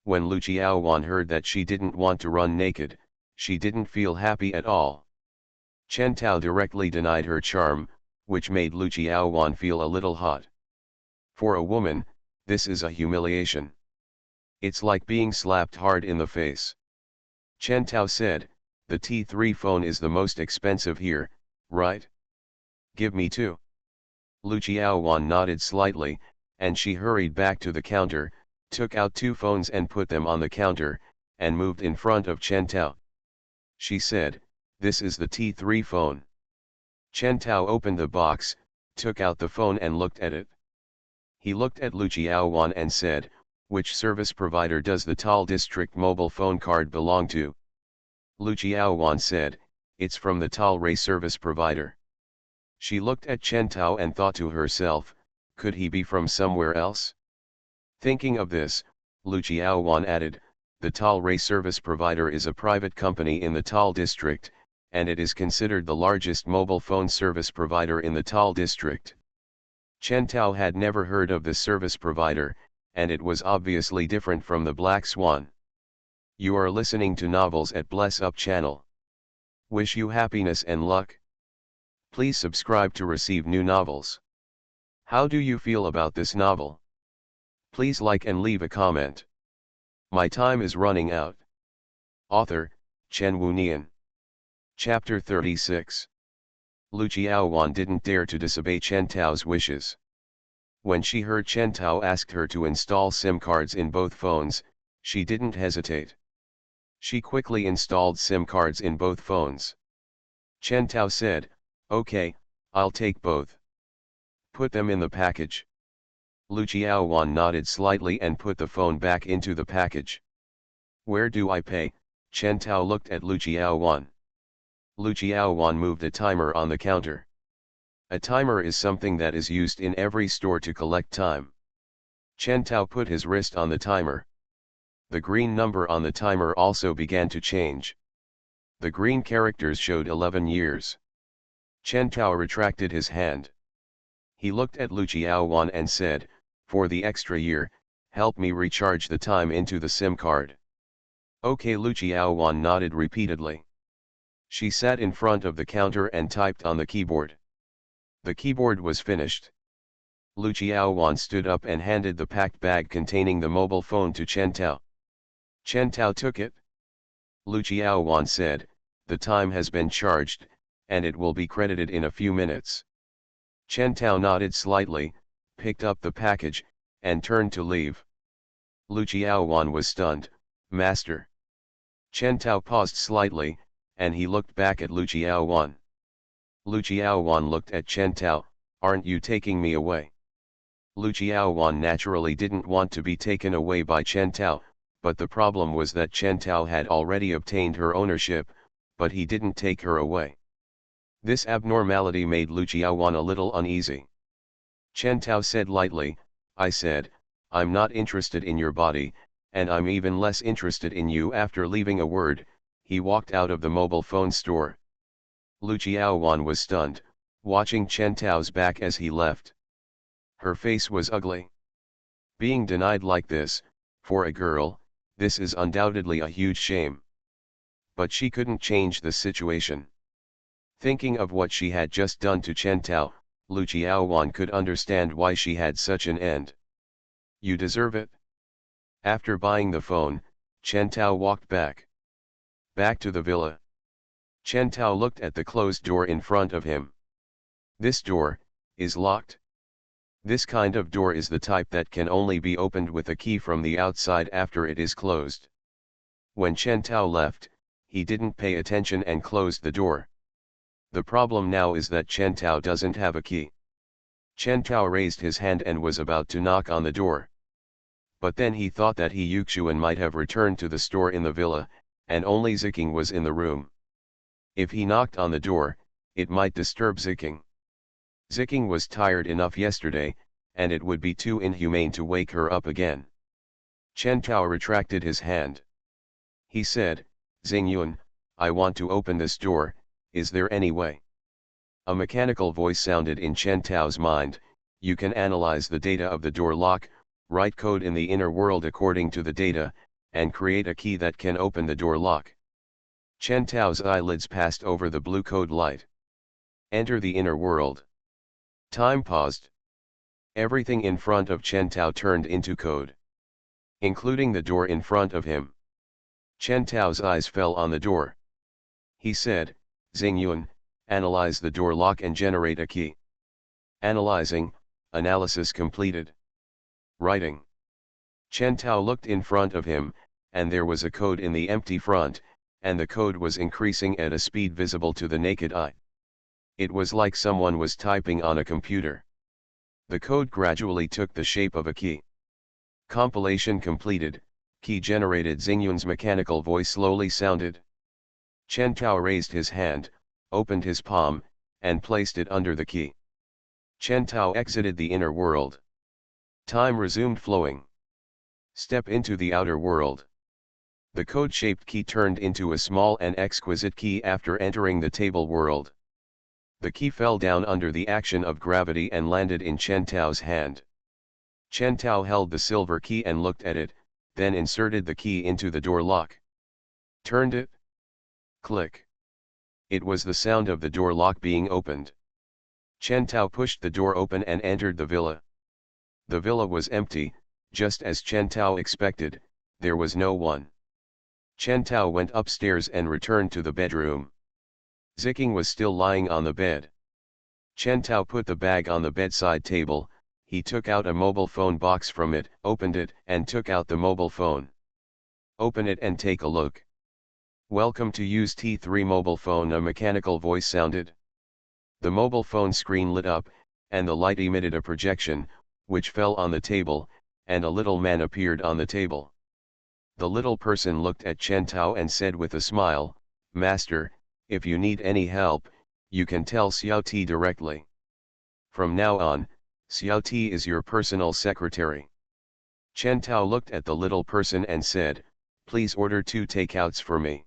When Lu Jiaowan heard that she didn't want to run naked, she didn't feel happy at all. Chen Tao directly denied her charm, which made Lu Jiaowan feel a little hot. For a woman, this is a humiliation. It's like being slapped hard in the face. Chen Tao said, "The T3 phone is the most expensive here, right? Give me two." Lu Jiaowan nodded slightly, and she hurried back to the counter, took out two phones and put them on the counter, and moved in front of Chen Tao. She said, "This is the T3 phone." Chen Tao opened the box, took out the phone and looked at it. He looked at Lu Jiaowan and said, "Which service provider does the Tal District mobile phone card belong to?" Lu Jiaowan said, "It's from the Tal Ray service provider." She looked at Chen Tao and thought to herself, could he be from somewhere else? Thinking of this, Lu Jiaowan added, "The Tal Ray service provider is a private company in the Tal District, and it is considered the largest mobile phone service provider in the Tal District." Chen Tao had never heard of this service provider, and it was obviously different from the Black Swan. You are listening to Novels at Bless Up channel. Wish you happiness and luck. Please subscribe to receive new novels. How do you feel about this novel? Please like and leave a comment. My time is running out. Author, Chen Wunian. Chapter 36. Lu Jiaowan didn't dare to disobey Chen Tao's wishes. When she heard Chen Tao asked her to install SIM cards in both phones, she didn't hesitate. She quickly installed SIM cards in both phones. Chen Tao said, "Okay, I'll take both. Put them in the package." Lu Jiaowan nodded slightly and put the phone back into the package. "Where do I pay?" Chen Tao looked at Lu Jiaowan. Lu Jiaowan moved a timer on the counter. A timer is something that is used in every store to collect time. Chen Tao put his wrist on the timer. The green number on the timer also began to change. The green characters showed 11 years. Chen Tao retracted his hand. He looked at Lu Qiaowan and said, "For the extra year, help me recharge the time into the SIM card." Okay, Lu Qiaowan nodded repeatedly. She sat in front of the counter and typed on the keyboard. The keyboard was finished. Lu Qiaowan stood up and handed the packed bag containing the mobile phone to Chen Tao. Chen Tao took it. Lu Qiaowan said, "The time has been charged, and it will be credited in a few minutes." Chen Tao nodded slightly, picked up the package, and turned to leave. Lu Qiaowan was stunned. "Master." Chen Tao paused slightly, and he looked back at Lu Qiaowan. Lu Qiaowan looked at Chen Tao. "Aren't you taking me away?" Lu Qiaowan naturally didn't want to be taken away by Chen Tao, but the problem was that Chen Tao had already obtained her ownership, but he didn't take her away. This abnormality made Lu Qiaowan a little uneasy. Chen Tao said lightly, "I said, I'm not interested in your body, and I'm even less interested in you." After leaving a word, he walked out of the mobile phone store. Lu Qiaowan was stunned, watching Chen Tao's back as he left. Her face was ugly. Being denied like this, for a girl, this is undoubtedly a huge shame. But she couldn't change the situation. Thinking of what she had just done to Chen Tao, Lu Qiaowan could understand why she had such an end. "You deserve it." After buying the phone, Chen Tao walked back to the villa. Chen Tao looked at the closed door in front of him. This door is locked. This kind of door is the type that can only be opened with a key from the outside after it is closed. When Chen Tao left, he didn't pay attention and closed the door. The problem now is that Chen Tao doesn't have a key. Chen Tao raised his hand and was about to knock on the door. But then he thought that He Yuxuan might have returned to the store in the villa, and only Ziking was in the room. If he knocked on the door, it might disturb Ziking. Ziking was tired enough yesterday, and it would be too inhumane to wake her up again. Chen Tao retracted his hand. He said, "Xingyuan, I want to open this door, is there any way?" A mechanical voice sounded in Chen Tao's mind, "You can analyze the data of the door lock, write code in the inner world according to the data, and create a key that can open the door lock." Chen Tao's eyelids passed over the blue code light. "Enter the inner world." Time paused. Everything in front of Chen Tao turned into code, including the door in front of him. Chen Tao's eyes fell on the door. He said, "Xingyuan, analyze the door lock and generate a key." Analyzing, analysis completed. Writing. Chen Tao looked in front of him, and there was a code in the empty front, and the code was increasing at a speed visible to the naked eye. It was like someone was typing on a computer. The code gradually took the shape of a key. Compilation completed, key generated. Xingyuan's mechanical voice slowly sounded. Chen Tao raised his hand, opened his palm, and placed it under the key. Chen Tao exited the inner world. Time resumed flowing. Step into the outer world. The code-shaped key turned into a small and exquisite key after entering the table world. The key fell down under the action of gravity and landed in Chen Tao's hand. Chen Tao held the silver key and looked at it, then inserted the key into the door lock. Turned it. Click. It was the sound of the door lock being opened. Chen Tao pushed the door open and entered the villa. The villa was empty, just as Chen Tao expected, there was no one. Chen Tao went upstairs and returned to the bedroom. Ziking was still lying on the bed. Chen Tao put the bag on the bedside table. He took out a mobile phone box from it, opened it, and took out the mobile phone. "Open it and take a look." "Welcome to use T3 mobile phone," a mechanical voice sounded. The mobile phone screen lit up, and the light emitted a projection, which fell on the table, and a little man appeared on the table. The little person looked at Chen Tao and said with a smile, "Master, if you need any help, you can tell Xiao Ti directly." From now on, Xiao Ti is your personal secretary. Chen Tao looked at the little person and said, please order 2 takeouts for me.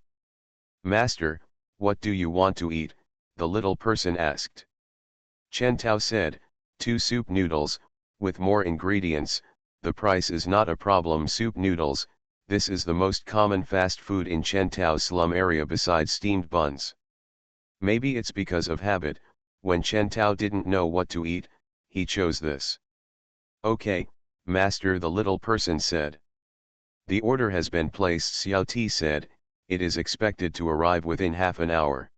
Master, what do you want to eat? The little person asked. Chen Tao said, 2 soup noodles, with more ingredients. The price is not a problem. Soup noodles, this is the most common fast food in Chen Tao's slum area besides steamed buns. Maybe it's because of habit, when Chen Tao didn't know what to eat, he chose this. Okay, master, the little person said. The order has been placed, Xiao Ti said, it is expected to arrive within half an hour.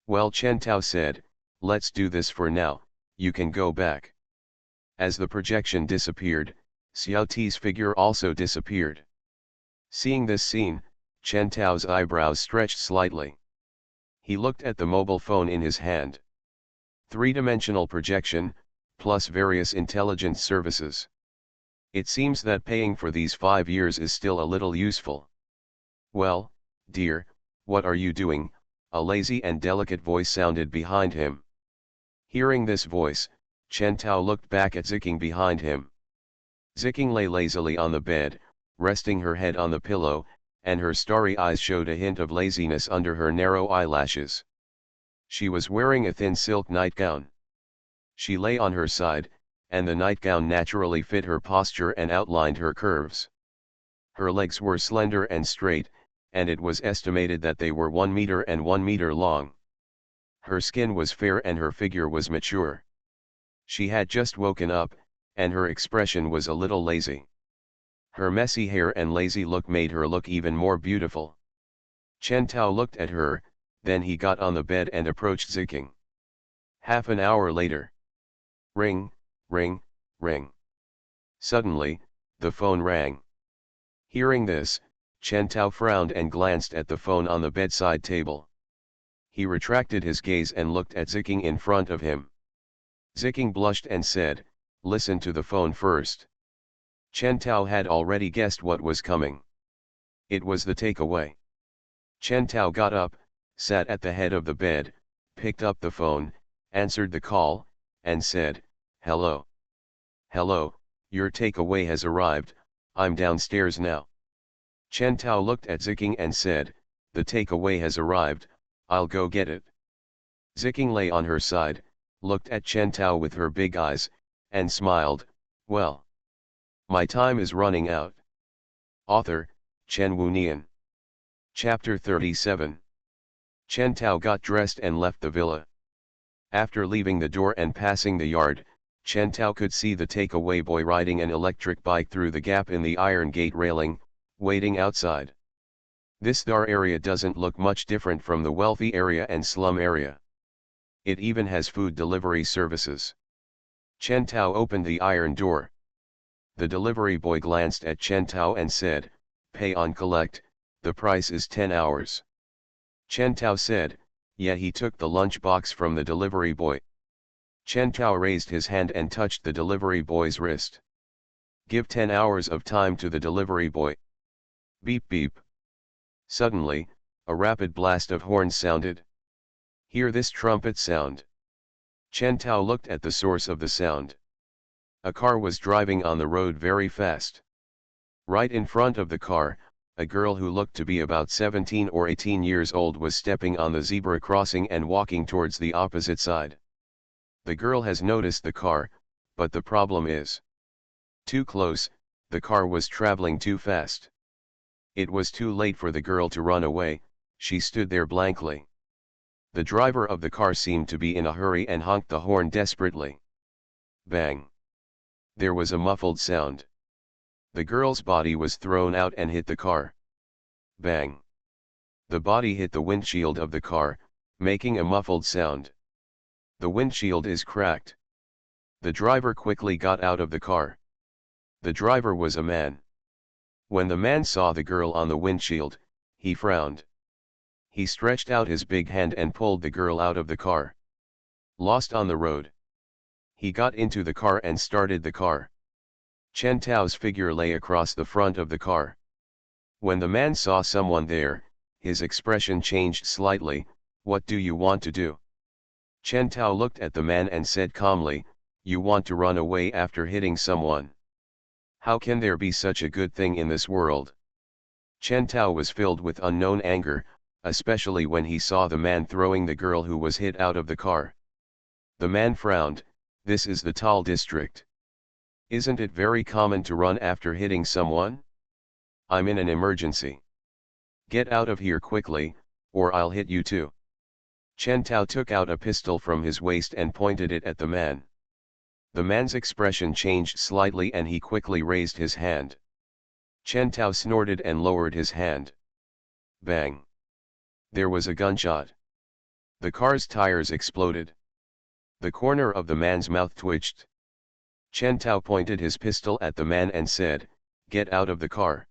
Well, Chen Tao said, let's do this for now, you can go back. As the projection disappeared, Xiao Ti's figure also disappeared. Seeing this scene, Chen Tao's eyebrows stretched slightly. He looked at the mobile phone in his hand. 3-dimensional projection, plus various intelligence services. It seems that paying for these 5 years is still a little useful. Well, dear, what are you doing? A lazy and delicate voice sounded behind him. Hearing this voice, Chen Tao looked back at Ziking behind him. Ziking lay lazily on the bed, resting her head on the pillow, and her starry eyes showed a hint of laziness under her narrow eyelashes. She was wearing a thin silk nightgown. She lay on her side, and the nightgown naturally fit her posture and outlined her curves. Her legs were slender and straight, and it was estimated that they were 1 meter and 1 meter long. Her skin was fair and her figure was mature. She had just woken up, and her expression was a little lazy. Her messy hair and lazy look made her look even more beautiful. Chen Tao looked at her, then he got on the bed and approached Ziking. Half an hour later. Ring, ring, ring. Suddenly, the phone rang. Hearing this, Chen Tao frowned and glanced at the phone on the bedside table. He retracted his gaze and looked at Ziking in front of him. Ziking blushed and said, listen to the phone first. Chen Tao had already guessed what was coming. It was the takeaway. Chen Tao got up, sat at the head of the bed, picked up the phone, answered the call, and said, hello. Hello, your takeaway has arrived, I'm downstairs now. Chen Tao looked at Ziking and said, the takeaway has arrived, I'll go get it. Ziking lay on her side, looked at Chen Tao with her big eyes, and smiled, well. My time is running out. Author, Chen Wunian. Chapter 37. Chen Tao got dressed and left the villa. After leaving the door and passing the yard, Chen Tao could see the takeaway boy riding an electric bike through the gap in the iron gate railing, waiting outside. This Dar area doesn't look much different from the wealthy area and slum area. It even has food delivery services. Chen Tao opened the iron door. The delivery boy glanced at Chen Tao and said, pay on collect, the price is 10 hours. Chen Tao said, yeah. He took the lunch box from the delivery boy. Chen Tao raised his hand and touched the delivery boy's wrist. Give 10 hours of time to the delivery boy. Beep beep. Suddenly, a rapid blast of horns sounded. Hear this trumpet sound. Chen Tao looked at the source of the sound. A car was driving on the road very fast. Right in front of the car, a girl who looked to be about 17 or 18 years old was stepping on the zebra crossing and walking towards the opposite side. The girl has noticed the car, but the problem is too close, the car was traveling too fast. It was too late for the girl to run away, she stood there blankly. The driver of the car seemed to be in a hurry and honked the horn desperately. Bang! There was a muffled sound. The girl's body was thrown out and hit the car. Bang! The body hit the windshield of the car, making a muffled sound. The windshield is cracked. The driver quickly got out of the car. The driver was a man. When the man saw the girl on the windshield, he frowned. He stretched out his big hand and pulled the girl out of the car. Lost on the road. He got into the car and started the car. Chen Tao's figure lay across the front of the car. When the man saw someone there, his expression changed slightly. What do you want to do? Chen Tao looked at the man and said calmly, "You want to run away after hitting someone? How can there be such a good thing in this world?" Chen Tao was filled with unknown anger, especially when he saw the man throwing the girl who was hit out of the car. The man frowned. "This is the Tal district. Isn't it very common to run after hitting someone? I'm in an emergency. Get out of here quickly, or I'll hit you too." Chen Tao took out a pistol from his waist and pointed it at the man. The man's expression changed slightly and he quickly raised his hand. Chen Tao snorted and lowered his hand. Bang! There was a gunshot. The car's tires exploded. The corner of the man's mouth twitched. Chen Tao pointed his pistol at the man and said, "Get out of the car."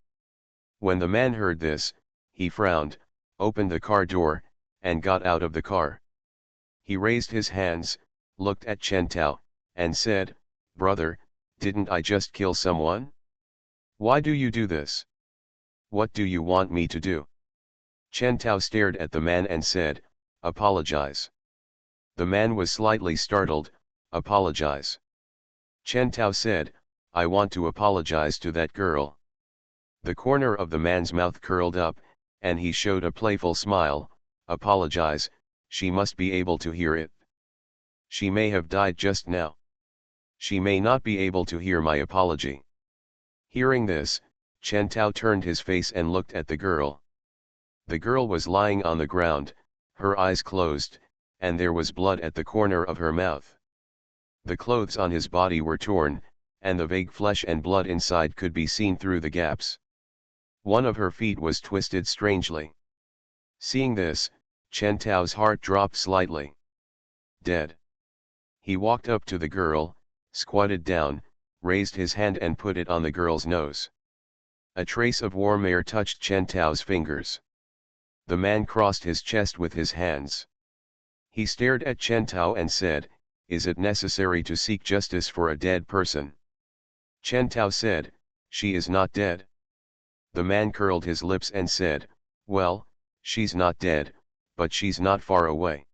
When the man heard this, he frowned, opened the car door, and got out of the car. He raised his hands, looked at Chen Tao, and said, "Brother, didn't I just kill someone? Why do you do this? What do you want me to do?" Chen Tao stared at the man and said, "Apologize." The man was slightly startled. "Apologize?" Chen Tao said, "I want to apologize to that girl." The corner of the man's mouth curled up, and he showed a playful smile. "Apologize? She must be able to hear it. She may have died just now. She may not be able to hear my apology." Hearing this, Chen Tao turned his face and looked at the girl. The girl was lying on the ground, her eyes closed, and there was blood at the corner of her mouth. The clothes on his body were torn, and the vague flesh and blood inside could be seen through the gaps. One of her feet was twisted strangely. Seeing this, Chen Tao's heart dropped slightly. Dead. He walked up to the girl, squatted down, raised his hand and put it on the girl's nose. A trace of warm air touched Chen Tao's fingers. The man crossed his chest with his hands. He stared at Chen Tao and said, "Is it necessary to seek justice for a dead person?" Chen Tao said, "She is not dead." The man curled his lips and said, "Well, she's not dead, but she's not far away.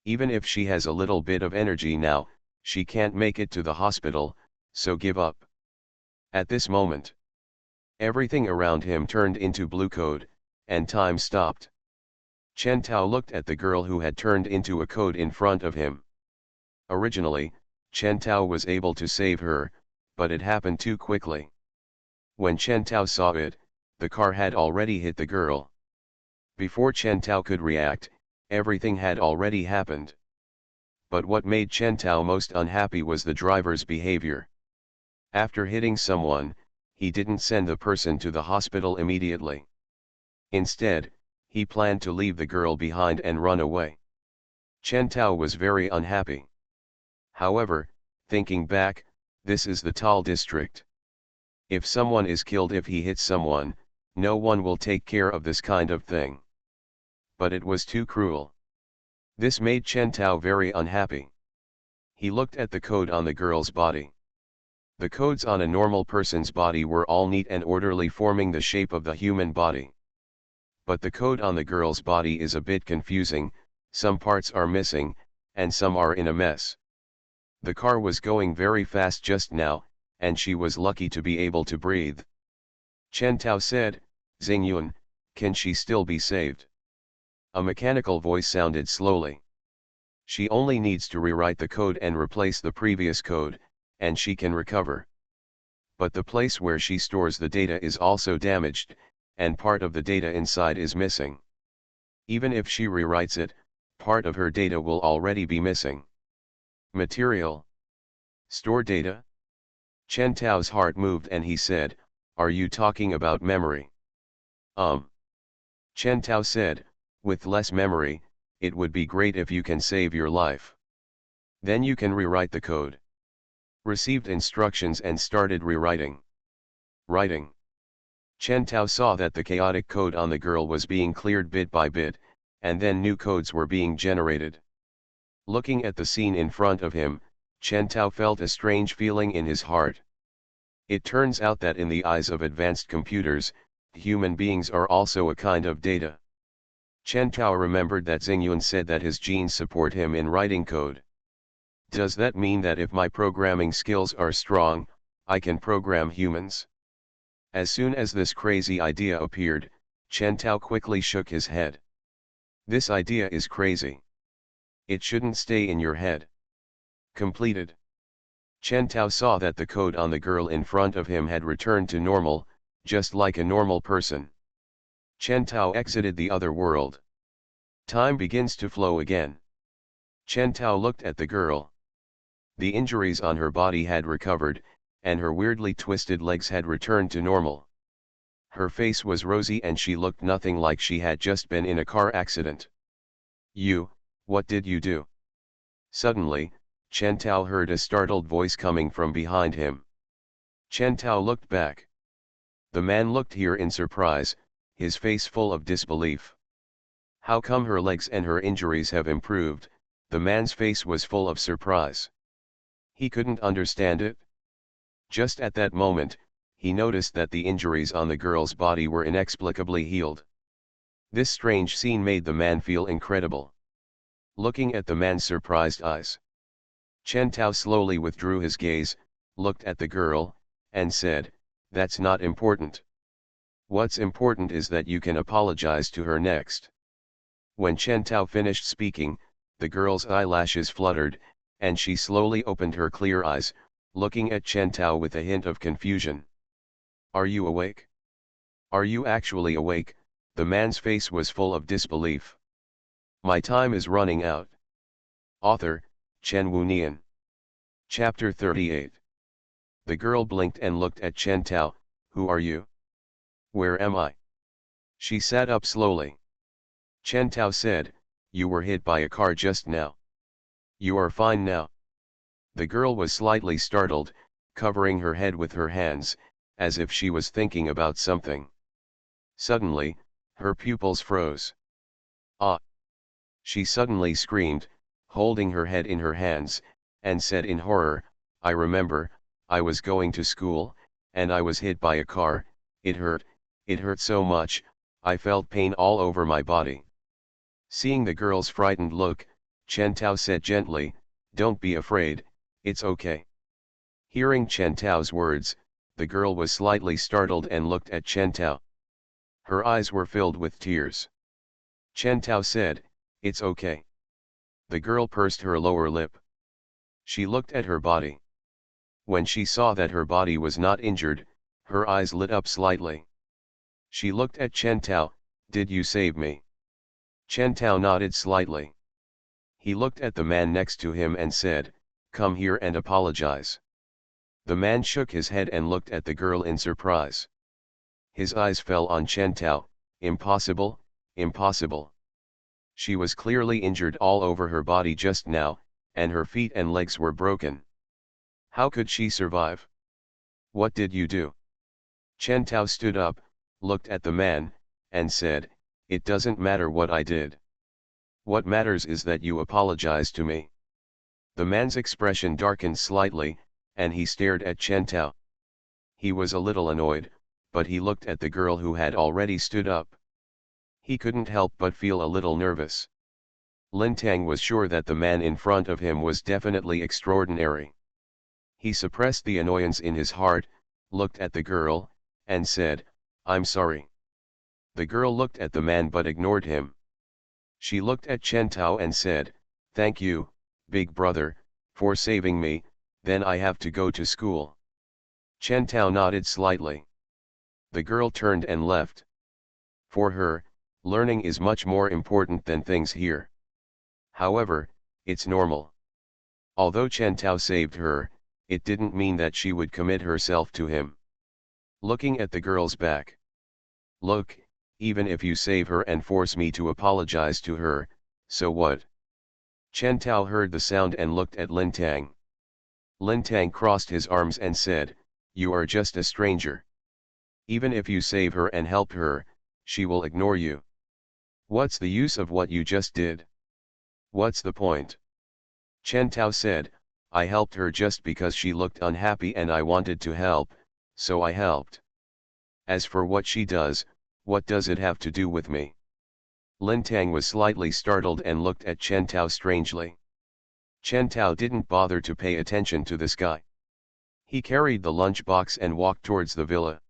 Even if she has a little bit of energy now, she can't make it to the hospital, so give up." At this moment, everything around him turned into blue code, and time stopped. Chen Tao looked at the girl who had turned into a code in front of him. Originally, Chen Tao was able to save her, but it happened too quickly. When Chen Tao saw it, the car had already hit the girl. Before Chen Tao could react, everything had already happened. But what made Chen Tao most unhappy was the driver's behavior. After hitting someone, he didn't send the person to the hospital immediately. Instead, he planned to leave the girl behind and run away. Chen Tao was very unhappy. However, thinking back, this is the Tal district. If someone is killed if he hits someone, no one will take care of this kind of thing. But it was too cruel. This made Chen Tao very unhappy. He looked at the code on the girl's body. The codes on a normal person's body were all neat and orderly, forming the shape of the human body. But the code on the girl's body is a bit confusing, some parts are missing, and some are in a mess. The car was going very fast just now, and she was lucky to be able to breathe. Chen Tao said, "Xingyun, can she still be saved?" A mechanical voice sounded slowly. "She only needs to rewrite the code and replace the previous code, and she can recover. But the place where she stores the data is also damaged, and part of the data inside is missing. Even if she rewrites it, part of her data will already be missing." Material. Store data? Chen Tao's heart moved and he said, "Are you talking about memory?" Chen Tao said, "With less memory, it would be great if you can save your life. Then you can rewrite the code." Received instructions and started rewriting. Writing. Chen Tao saw that the chaotic code on the girl was being cleared bit by bit, and then new codes were being generated. Looking at the scene in front of him, Chen Tao felt a strange feeling in his heart. It turns out that in the eyes of advanced computers, human beings are also a kind of data. Chen Tao remembered that Xingyun said that his genes support him in writing code. Does that mean that if my programming skills are strong, I can program humans? As soon as this crazy idea appeared, Chen Tao quickly shook his head. This idea is crazy. It shouldn't stay in your head. Completed. Chen Tao saw that the code on the girl in front of him had returned to normal, just like a normal person. Chen Tao exited the other world. Time begins to flow again. Chen Tao looked at the girl. The injuries on her body had recovered, and her weirdly twisted legs had returned to normal. Her face was rosy and she looked nothing like she had just been in a car accident. What did you do? Suddenly, Chen Tao heard a startled voice coming from behind him. Chen Tao looked back. The man looked here in surprise, his face full of disbelief. How come her legs and her injuries have improved? The man's face was full of surprise. He couldn't understand it. Just at that moment, he noticed that the injuries on the girl's body were inexplicably healed. This strange scene made the man feel incredible. Looking at the man's surprised eyes, Chen Tao slowly withdrew his gaze, looked at the girl, and said, "That's not important. What's important is that you can apologize to her next." When Chen Tao finished speaking, the girl's eyelashes fluttered, and she slowly opened her clear eyes, looking at Chen Tao with a hint of confusion. "Are you awake? Are you actually awake?" The man's face was full of disbelief. My time is running out. Author, Chen Wunian. Chapter 38. The girl blinked and looked at Chen Tao. "Who are you? Where am I?" She sat up slowly. Chen Tao said, "You were hit by a car just now. You are fine now." The girl was slightly startled, covering her head with her hands, as if she was thinking about something. Suddenly, her pupils froze. "Ah!" She suddenly screamed, holding her head in her hands, and said in horror, "I remember, I was going to school, and I was hit by a car. It hurt so much, I felt pain all over my body." Seeing the girl's frightened look, Chen Tao said gently, "Don't be afraid, it's okay." Hearing Chen Tao's words, the girl was slightly startled and looked at Chen Tao. Her eyes were filled with tears. Chen Tao said, "It's okay." The girl pursed her lower lip. She looked at her body. When she saw that her body was not injured, her eyes lit up slightly. She looked at Chen Tao. "Did you save me?" Chen Tao nodded slightly. He looked at the man next to him and said, "Come here and apologize." The man shook his head and looked at the girl in surprise. His eyes fell on Chen Tao. "Impossible, impossible. She was clearly injured all over her body just now, and her feet and legs were broken. How could she survive? What did you do?" Chen Tao stood up, looked at the man, and said, "It doesn't matter what I did. What matters is that you apologize to me." The man's expression darkened slightly, and he stared at Chen Tao. He was a little annoyed, but he looked at the girl who had already stood up. He couldn't help but feel a little nervous. Lin Tang was sure that the man in front of him was definitely extraordinary. He suppressed the annoyance in his heart, looked at the girl, and said, "I'm sorry." The girl looked at the man but ignored him. She looked at Chen Tao and said, "Thank you, big brother, for saving me, then I have to go to school." Chen Tao nodded slightly. The girl turned and left. For her, learning is much more important than things here. However, it's normal. Although Chen Tao saved her, it didn't mean that she would commit herself to him. Looking at the girl's back. "Look, even if you save her and force me to apologize to her, so what?" Chen Tao heard the sound and looked at Lin Tang. Lin Tang crossed his arms and said, "You are just a stranger. Even if you save her and help her, she will ignore you. What's the use of what you just did? What's the point?" Chen Tao said, "I helped her just because she looked unhappy and I wanted to help, so I helped. As for what she does, what does it have to do with me?" Lin Tang was slightly startled and looked at Chen Tao strangely. Chen Tao didn't bother to pay attention to this guy. He carried the lunchbox and walked towards the villa.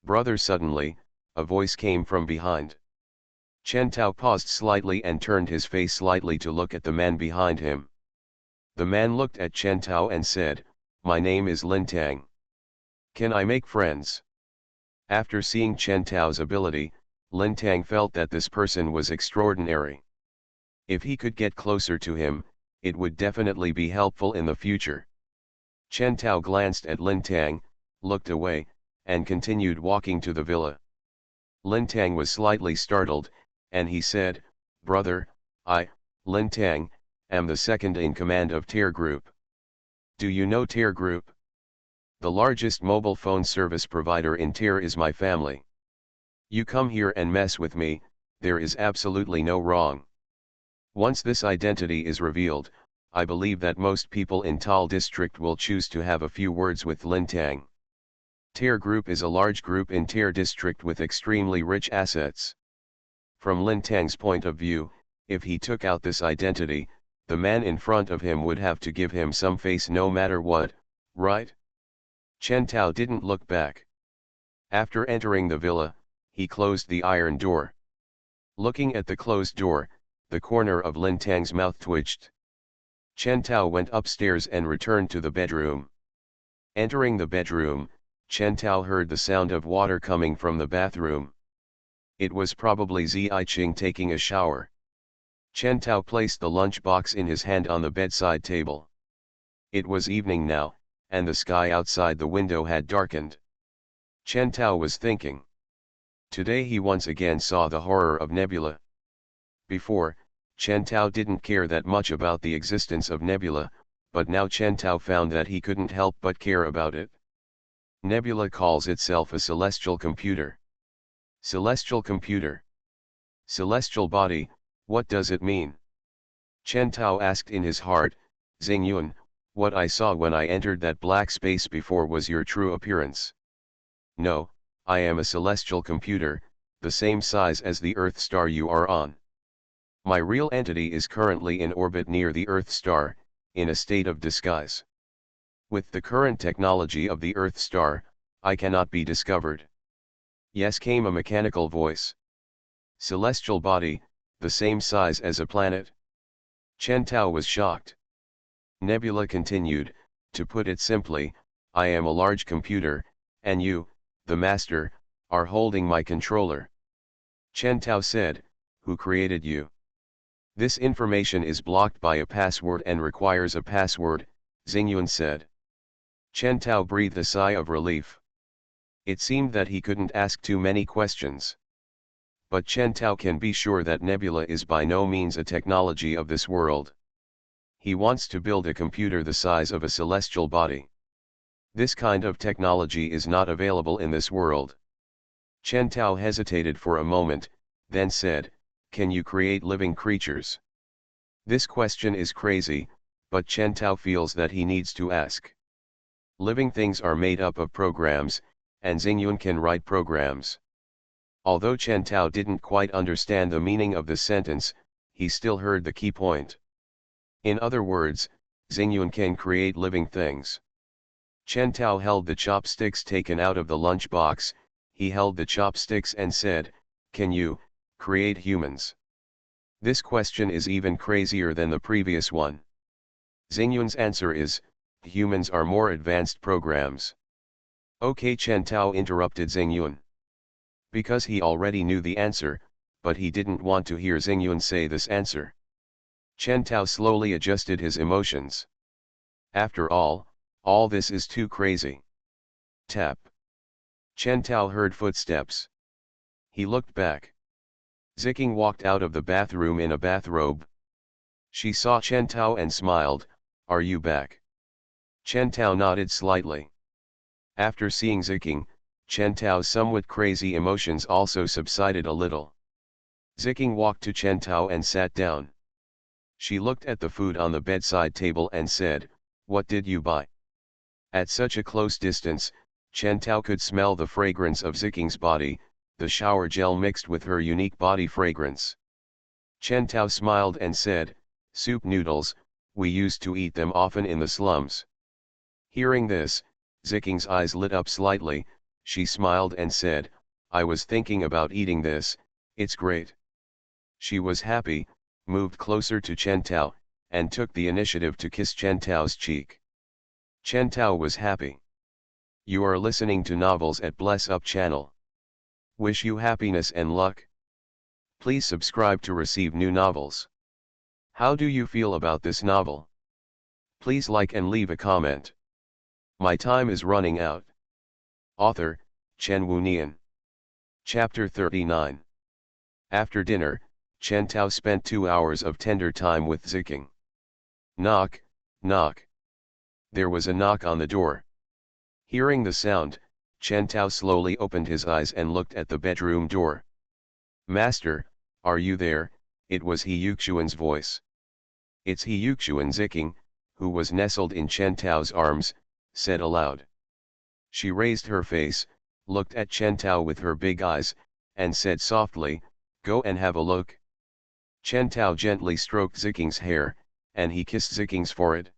Brother, suddenly, a voice came from behind. Chen Tao paused slightly and turned his face slightly to look at the man behind him. The man looked at Chen Tao and said, "My name is Lin Tang. Can I make friends?" After seeing Chen Tao's ability, Lin Tang felt that this person was extraordinary. If he could get closer to him, it would definitely be helpful in the future. Chen Tao glanced at Lin Tang, looked away, and continued walking to the villa. Lin Tang was slightly startled, and he said, "Brother, I, Lin Tang, am the second in command of Tier Group. Do you know Tier Group? The largest mobile phone service provider in Tier is my family. You come here and mess with me, there is absolutely no wrong." Once this identity is revealed, I believe that most people in Tal district will choose to have a few words with Lin Tang. Tier Group is a large group in Tier district with extremely rich assets. From Lin Tang's point of view, if he took out this identity, the man in front of him would have to give him some face no matter what, right? Chen Tao didn't look back. After entering the villa, he closed the iron door. Looking at the closed door, the corner of Lin Tang's mouth twitched. Chen Tao went upstairs and returned to the bedroom. Entering the bedroom, Chen Tao heard the sound of water coming from the bathroom. It was probably Zi Ching taking a shower. Chen Tao placed the lunchbox in his hand on the bedside table. It was evening now, and the sky outside the window had darkened. Chen Tao was thinking. Today he once again saw the horror of nebula. Before, Chen Tao didn't care that much about the existence of nebula, but now Chen Tao found that he couldn't help but care about it. Nebula calls itself a celestial computer. Celestial computer. Celestial body, what does it mean? Chen Tao asked in his heart, "Xingyun, what I saw when I entered that black space before was your true appearance?" "No, I am a celestial computer, the same size as the Earth star you are on. My real entity is currently in orbit near the Earth star, in a state of disguise. With the current technology of the Earth star, I cannot be discovered." "Yes," came a mechanical voice. "Celestial body, the same size as a planet?" Chen Tao was shocked. Nebula continued, "To put it simply, I am a large computer, and you, the master, are holding my controller." Chen Tao said, "Who created you?" "This information is blocked by a password and requires a password," Xingyun said. Chen Tao breathed a sigh of relief. It seemed that he couldn't ask too many questions. But Chen Tao can be sure that nebula is by no means a technology of this world. He wants to build a computer the size of a celestial body. This kind of technology is not available in this world. Chen Tao hesitated for a moment, then said, "Can you create living creatures?" This question is crazy, but Chen Tao feels that he needs to ask. Living things are made up of programs, and Xingyun can write programs. Although Chen Tao didn't quite understand the meaning of the sentence, he still heard the key point. In other words, Xingyun can create living things. Chen Tao held the chopsticks taken out of the lunchbox. He held the chopsticks and said, "Can you create humans?" This question is even crazier than the previous one. Xingyun's answer is, "Humans are more advanced programs." "Okay," Chen Tao interrupted Xingyun. Because he already knew the answer, but he didn't want to hear Xingyun say this answer. Chen Tao slowly adjusted his emotions. After all this is too crazy. Tap. Chen Tao heard footsteps. He looked back. Ziking walked out of the bathroom in a bathrobe. She saw Chen Tao and smiled, "Are you back?" Chen Tao nodded slightly. After seeing Ziking, Chen Tao's somewhat crazy emotions also subsided a little. Ziking walked to Chen Tao and sat down. She looked at the food on the bedside table and said, "What did you buy?" At such a close distance, Chen Tao could smell the fragrance of Ziking's body, the shower gel mixed with her unique body fragrance. Chen Tao smiled and said, soup noodles, we used to eat them often in the slums. Hearing this, Ziking's eyes lit up slightly, she smiled and said, I was thinking about eating this, it's great. She was happy, moved closer to Chen Tao, and took the initiative to kiss Chen Tao's cheek. Chen Tao was happy. You are listening to novels at Bless Up channel. Wish you happiness and luck. Please subscribe to receive new novels. How do you feel about this novel? Please like and leave a comment. My time is running out. Author, Chen Wunian. Chapter 39. After dinner, Chen Tao spent 2 hours of tender time with Ziking. Knock, knock. There was a knock on the door. Hearing the sound, Chen Tao slowly opened his eyes and looked at the bedroom door. Master, are you there? It was He Yuxuan's voice. It's He Yuxuan. Ziking, who was nestled in Chen Tao's arms, said aloud. She raised her face, looked at Chen Tao with her big eyes, and said softly, go and have a look. Chen Tao gently stroked Ziking's hair, and he kissed Ziking's forehead.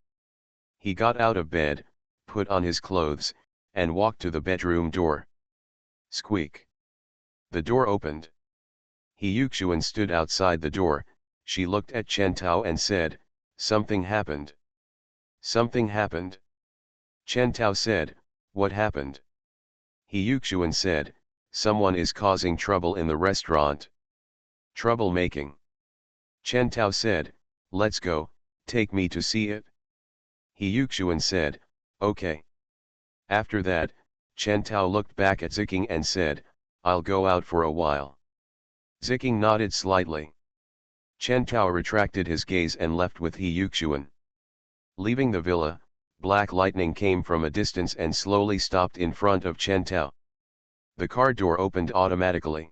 He got out of bed, put on his clothes, and walked to the bedroom door. Squeak. The door opened. He Yuxuan stood outside the door. She looked at Chen Tao and said, something happened. Something happened? Chen Tao said, what happened? He Yuxuan said, someone is causing trouble in the restaurant. Troublemaking. Chen Tao said, let's go, take me to see it. He Yuxuan said, okay. After that, Chen Tao looked back at Ziking and said, I'll go out for a while. Ziking nodded slightly. Chen Tao retracted his gaze and left with He Yuxuan. Leaving the villa, black lightning came from a distance and slowly stopped in front of Chen Tao. The car door opened automatically.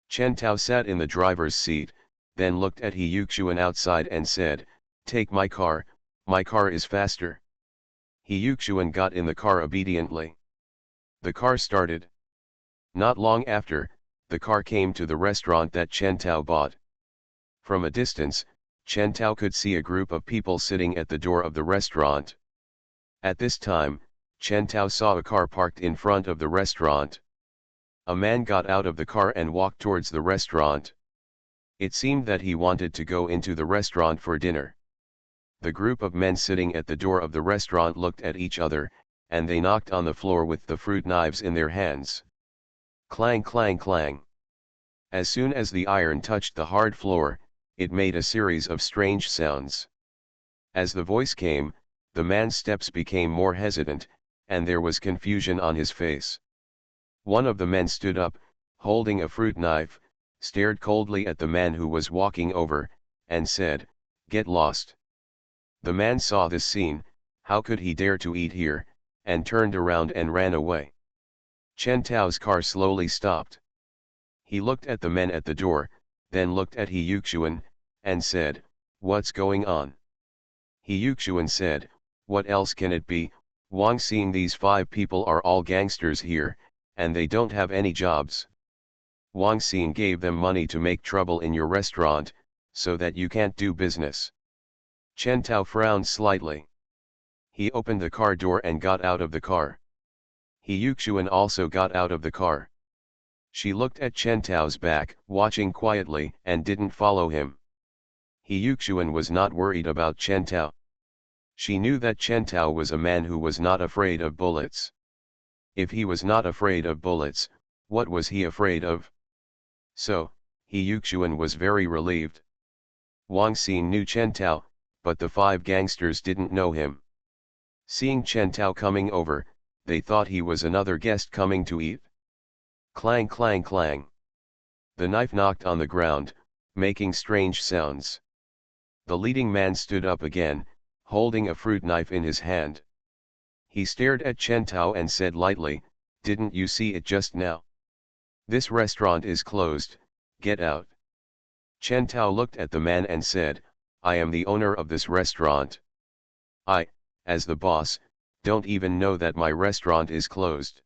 Chen Tao sat in the driver's seat, then looked at He Yuxuan outside and said, take my car is faster. He Yuxuan got in the car obediently. The car started. Not long after, the car came to the restaurant that Chen Tao bought. From a distance, Chen Tao could see a group of people sitting at the door of the restaurant. At this time, Chen Tao saw a car parked in front of the restaurant. A man got out of the car and walked towards the restaurant. It seemed that he wanted to go into the restaurant for dinner. The group of men sitting at the door of the restaurant looked at each other, and they knocked on the floor with the fruit knives in their hands. Clang clang clang. As soon as the iron touched the hard floor, it made a series of strange sounds. As the voice came, the man's steps became more hesitant, and there was confusion on his face. One of the men stood up, holding a fruit knife, stared coldly at the man who was walking over, and said, get lost. The man saw this scene, how could he dare to eat here, and turned around and ran away. Chen Tao's car slowly stopped. He looked at the men at the door, then looked at He Yuxuan, and said, what's going on? He Yuxuan said, what else can it be, Wang, seeing these 5 people are all gangsters here, and they don't have any jobs. Wang Xing gave them money to make trouble in your restaurant, so that you can't do business. Chen Tao frowned slightly. He opened the car door and got out of the car. He Yuxuan also got out of the car. She looked at Chen Tao's back, watching quietly, and didn't follow him. He Yuxuan was not worried about Chen Tao. She knew that Chen Tao was a man who was not afraid of bullets. If he was not afraid of bullets, what was he afraid of? So, He Yuxuan was very relieved. Wang Xing knew Chen Tao, but the 5 gangsters didn't know him. Seeing Chen Tao coming over, they thought he was another guest coming to eat. Clang clang clang. The knife knocked on the ground, making strange sounds. The leading man stood up again, holding a fruit knife in his hand. He stared at Chen Tao and said lightly, didn't you see it just now? This restaurant is closed, get out. Chen Tao looked at the man and said, I am the owner of this restaurant. I, as the boss, don't even know that my restaurant is closed.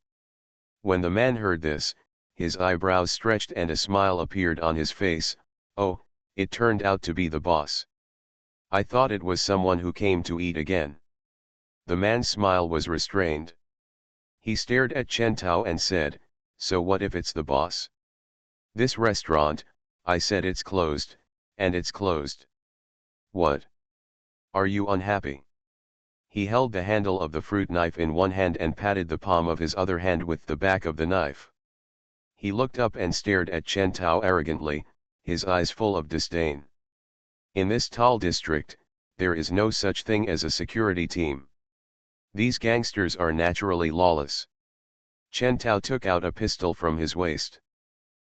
When the man heard this, his eyebrows stretched and a smile appeared on his face. Oh, It turned out to be the boss. I thought it was someone who came to eat again. The man's smile was restrained. He stared at Chen Tao and said, so what if it's the boss? This restaurant, I said it's closed, and it's closed. What? Are you unhappy? He held the handle of the fruit knife in one hand and patted the palm of his other hand with the back of the knife. He looked up and stared at Chen Tao arrogantly, his eyes full of disdain. In this Tal district, there is no such thing as a security team. These gangsters are naturally lawless. Chen Tao took out a pistol from his waist.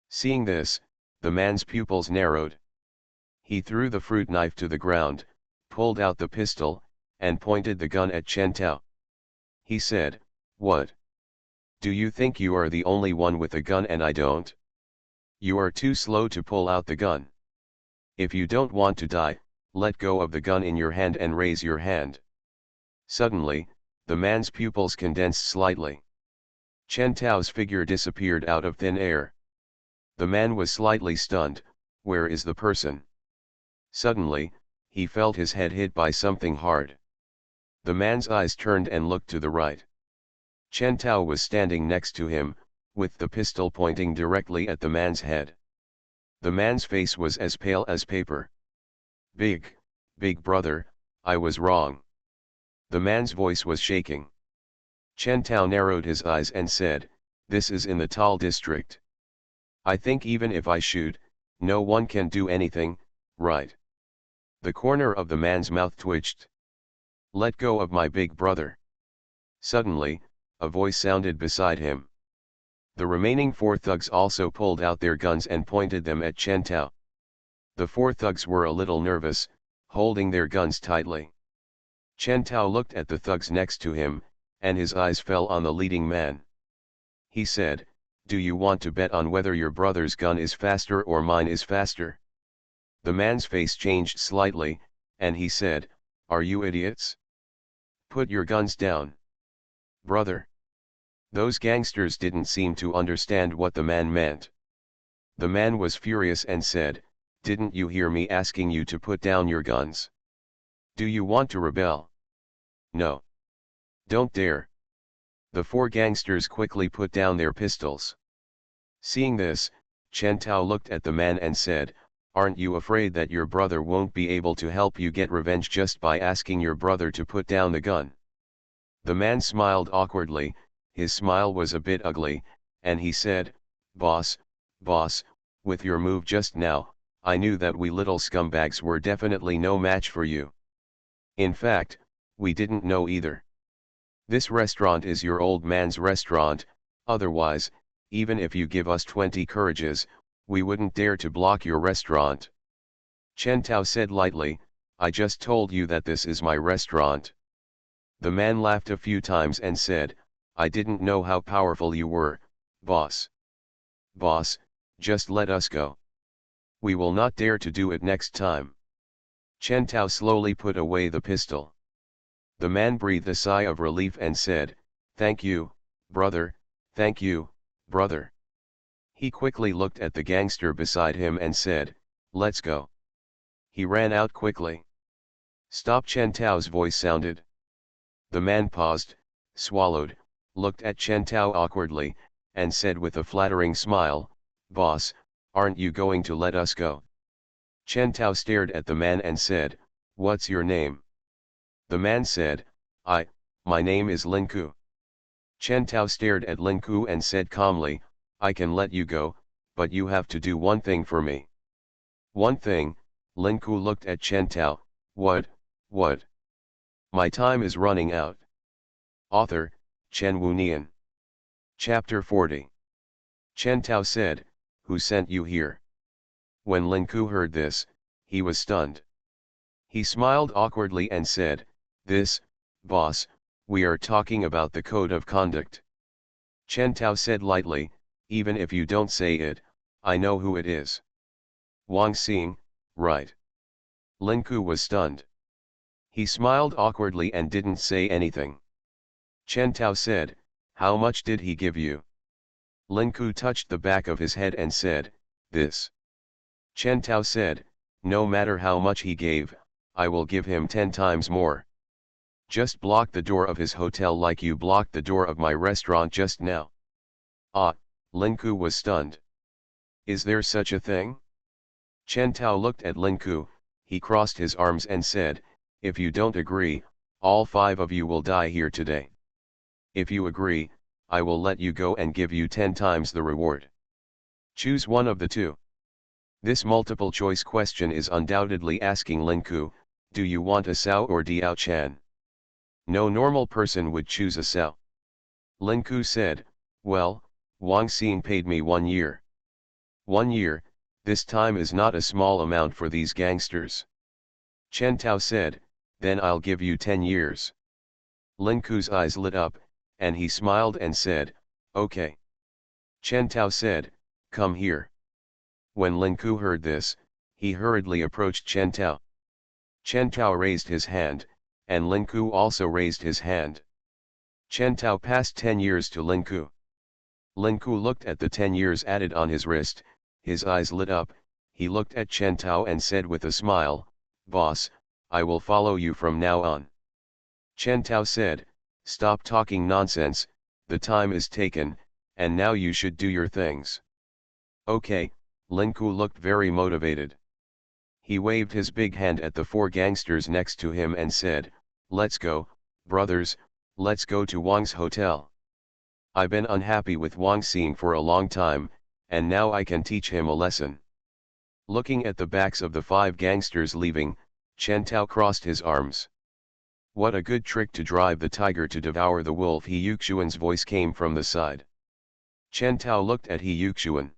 Seeing this, the man's pupils narrowed. He threw the fruit knife to the ground, pulled out the pistol, and pointed the gun at Chen Tao. He said, what? Do you think you are the only one with a gun and I don't? You are too slow to pull out the gun. If you don't want to die, let go of the gun in your hand and raise your hand. Suddenly, the man's pupils condensed slightly. Chen Tao's figure disappeared out of thin air. The man was slightly stunned. Where is the person? Suddenly, he felt his head hit by something hard. The man's eyes turned and looked to the right. Chen Tao was standing next to him, with the pistol pointing directly at the man's head. The man's face was as pale as paper. Big brother, I was wrong. The man's voice was shaking. Chen Tao narrowed his eyes and said, this is in the Tal district. I think even if I shoot, no one can do anything, right? The corner of the man's mouth twitched. Let go of my big brother. Suddenly, a voice sounded beside him. The remaining 4 thugs also pulled out their guns and pointed them at Chen Tao. The 4 thugs were a little nervous, holding their guns tightly. Chen Tao looked at the thugs next to him, and his eyes fell on the leading man. He said, do you want to bet on whether your brother's gun is faster or mine is faster? The man's face changed slightly, and he said, are you idiots? Put your guns down. Brother. Those gangsters didn't seem to understand what the man meant. The man was furious and said, didn't you hear me asking you to put down your guns? Do you want to rebel? No. Don't dare. The 4 gangsters quickly put down their pistols. Seeing this, Chen Tao looked at the man and said, aren't you afraid that your brother won't be able to help you get revenge just by asking your brother to put down the gun? The man smiled awkwardly, his smile was a bit ugly, and he said, boss, with your move just now, I knew that we little scumbags were definitely no match for you. In fact, we didn't know either. This restaurant is your old man's restaurant, otherwise, even if you give us 20 courages, we wouldn't dare to block your restaurant. Chen Tao said lightly, I just told you that this is my restaurant. The man laughed a few times and said, I didn't know how powerful you were, boss. Boss, just let us go. We will not dare to do it next time. Chen Tao slowly put away the pistol. The man breathed a sigh of relief and said, thank you, brother, thank you, brother. He quickly looked at the gangster beside him and said, let's go. He ran out quickly. Stop, Chen Tao's voice sounded. The man paused, swallowed, looked at Chen Tao awkwardly, and said with a flattering smile, boss, aren't you going to let us go? Chen Tao stared at the man and said, what's your name? The man said, my name is Lin Ku. Chen Tao stared at Lin Ku and said calmly, I can let you go, but you have to do one thing for me. One thing? Lin Ku looked at Chen Tao, what? My time is running out. Author, Chen Wunian. Chapter 40. Chen Tao said, who sent you here? When Lin Ku heard this, he was stunned. He smiled awkwardly and said, this, boss, we are talking about the code of conduct. Chen Tao said lightly, even if you don't say it, I know who it is. Wang Xing, right? Lin Ku was stunned. He smiled awkwardly and didn't say anything. Chen Tao said, how much did he give you? Lin Ku touched the back of his head and said, this. Chen Tao said, No matter how much he gave, I will give him 10 times more. Just block the door of his hotel like you blocked the door of my restaurant just now. Ah, Linku was stunned. Is there such a thing? Chen Tao looked at Linku, he crossed his arms and said, if you don't agree, all 5 of you will die here today. If you agree, I will let you go and give you 10 times the reward. Choose one of the two. This multiple choice question is undoubtedly asking Linku, do you want a Sao or Diao Chan? No normal person would choose a Sao. Linku said, well, Wang Xing paid me 1 year. 1 year, this time is not a small amount for these gangsters. Chen Tao said, then I'll give you 10 years. Linku's eyes lit up, and he smiled and said, okay. Chen Tao said, come here. When Linku heard this, he hurriedly approached Chen Tao. Chen Tao raised his hand, and Linku also raised his hand. Chen Tao passed 10 years to Linku. Linku looked at the 10 years added on his wrist, his eyes lit up, he looked at Chen Tao and said with a smile, boss, I will follow you from now on. Chen Tao said, stop talking nonsense, the time is taken, and now you should do your things. Okay, Linku looked very motivated. He waved his big hand at the 4 gangsters next to him and said, let's go, brothers, let's go to Wang's hotel. I've been unhappy with Wang Xing for a long time, and now I can teach him a lesson. Looking at the backs of the 5 gangsters leaving, Chen Tao crossed his arms. What a good trick to drive the tiger to devour the wolf. He Yuxuan's voice came from the side. Chen Tao looked at He Yuxuan.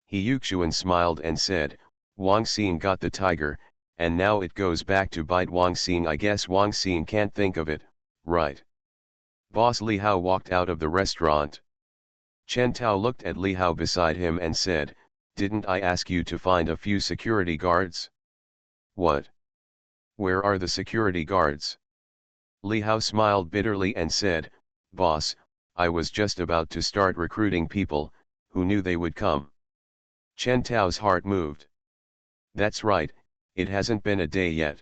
He Yuxuan smiled and said, Wang Xing got the tiger, and now it goes back to bite Wang Xing. I guess Wang Xing can't think of it, right? Boss Li Hao walked out of the restaurant. Chen Tao looked at Li Hao beside him and said, didn't I ask you to find a few security guards? What? Where are the security guards? Li Hao smiled bitterly and said, boss, I was just about to start recruiting people, who knew they would come. Chen Tao's heart moved. That's right, it hasn't been a day yet.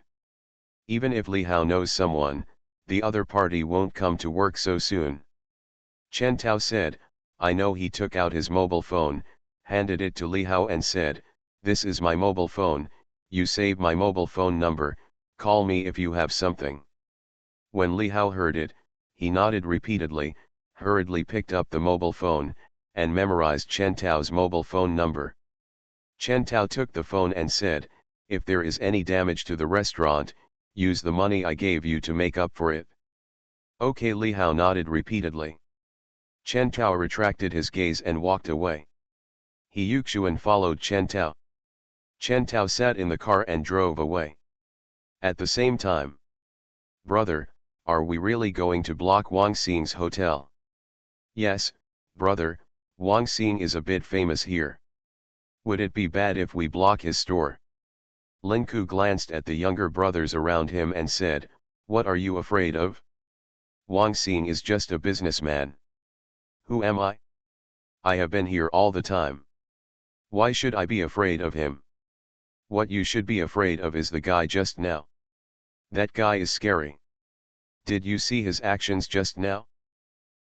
Even if Li Hao knows someone, the other party won't come to work so soon. Chen Tao said, I know. He took out his mobile phone, handed it to Li Hao and said, this is my mobile phone, you save my mobile phone number, call me if you have something. When Li Hao heard it, he nodded repeatedly, hurriedly picked up the mobile phone, and memorized Chen Tao's mobile phone number. Chen Tao took the phone and said, if there is any damage to the restaurant, use the money I gave you to make up for it. Okay. Li Hao nodded repeatedly. Chen Tao retracted his gaze and walked away. He Yuxuan followed Chen Tao. Chen Tao sat in the car and drove away. At the same time, brother, are we really going to block Wang Xing's hotel? Yes, brother, Wang Xing is a bit famous here. Would it be bad if we block his store? Linku glanced at the younger brothers around him and said, what are you afraid of? Wang Xing is just a businessman. Who am I? I have been here all the time. Why should I be afraid of him? What you should be afraid of is the guy just now. That guy is scary. Did you see his actions just now?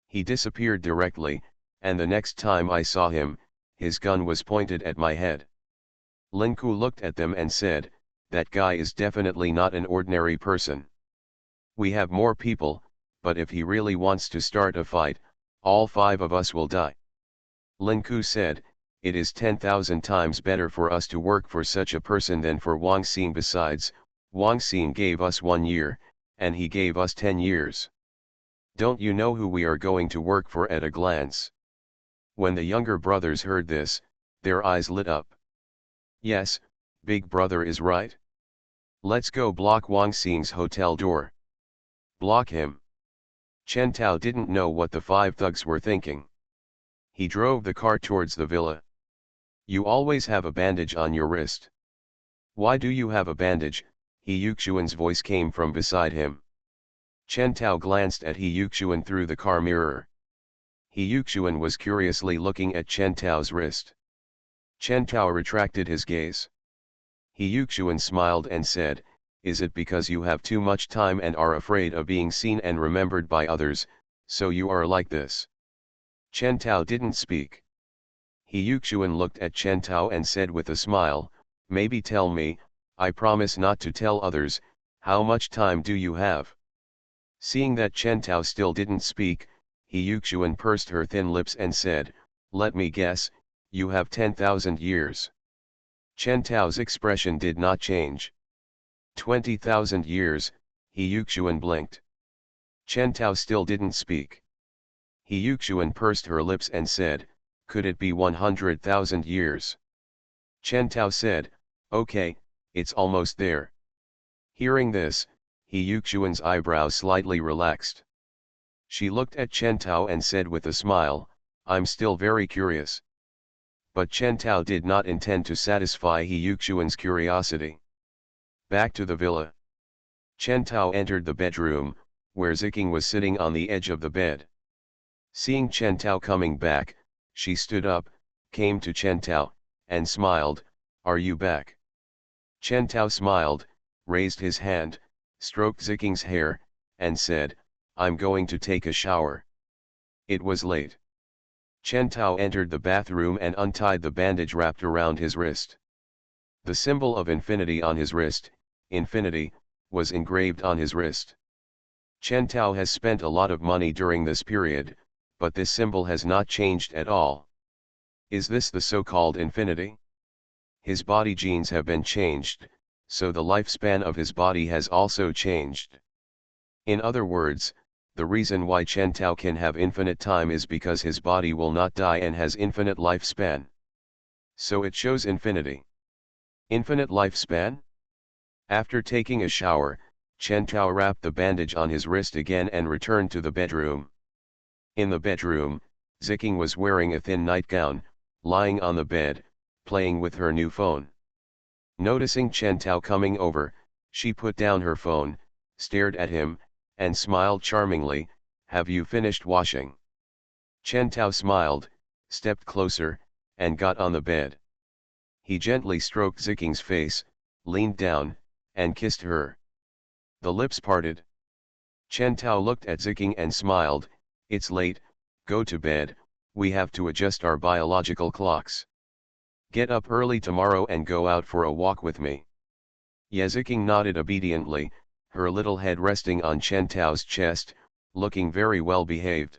He disappeared directly, and the next time I saw him, his gun was pointed at my head. Linku looked at them and said, that guy is definitely not an ordinary person. We have more people, but if he really wants to start a fight, all 5 of us will die. Linku said, it is 10,000 times better for us to work for such a person than for Wang Xing. Besides, Wang Xing gave us 1 year, and he gave us 10 years. Don't you know who we are going to work for at a glance? When the younger brothers heard this, their eyes lit up. Yes, big brother is right. Let's go block Wang Xing's hotel door. Block him. Chen Tao didn't know what the 5 thugs were thinking. He drove the car towards the villa. You always have a bandage on your wrist. Why do you have a bandage? He Yuxuan's voice came from beside him. Chen Tao glanced at He Yuxuan through the car mirror. He Yuxuan was curiously looking at Chen Tao's wrist. Chen Tao retracted his gaze. He Yuxuan smiled and said, is it because you have too much time and are afraid of being seen and remembered by others, so you are like this? Chen Tao didn't speak. He Yuxuan looked at Chen Tao and said with a smile, maybe tell me, I promise not to tell others, how much time do you have? Seeing that Chen Tao still didn't speak, He Yuxuan pursed her thin lips and said, let me guess, you have 10,000 years. Chen Tao's expression did not change. 20,000 years, He Yuxuan blinked. Chen Tao still didn't speak. He Yuxuan pursed her lips and said, could it be 100,000 years? Chen Tao said, okay, it's almost there. Hearing this, He Yuxuan's eyebrows slightly relaxed. She looked at Chen Tao and said with a smile, I'm still very curious. But Chen Tao did not intend to satisfy He Yuxuan's curiosity. Back to the villa. Chen Tao entered the bedroom, where Ziking was sitting on the edge of the bed. Seeing Chen Tao coming back, she stood up, came to Chen Tao, and smiled, are you back? Chen Tao smiled, raised his hand, stroked Ziking's hair, and said, I'm going to take a shower. It was late. Chen Tao entered the bathroom and untied the bandage wrapped around his wrist. The symbol of infinity on his wrist, infinity, was engraved on his wrist. Chen Tao has spent a lot of money during this period, but this symbol has not changed at all. Is this the so-called infinity? His body genes have been changed, so the lifespan of his body has also changed. In other words, the reason why Chen Tao can have infinite time is because his body will not die and has infinite lifespan. So it shows infinity. Infinite lifespan? After taking a shower, Chen Tao wrapped the bandage on his wrist again and returned to the bedroom. In the bedroom, Ziking was wearing a thin nightgown, lying on the bed, playing with her new phone. Noticing Chen Tao coming over, she put down her phone, stared at him, and smiled charmingly, have you finished washing? Chen Tao smiled, stepped closer, and got on the bed. He gently stroked Ziking's face, leaned down, and kissed her. The lips parted. Chen Tao looked at Ziking and smiled, it's late, go to bed, we have to adjust our biological clocks. Get up early tomorrow and go out for a walk with me. Ziking nodded obediently, her little head resting on Chen Tao's chest, looking very well behaved.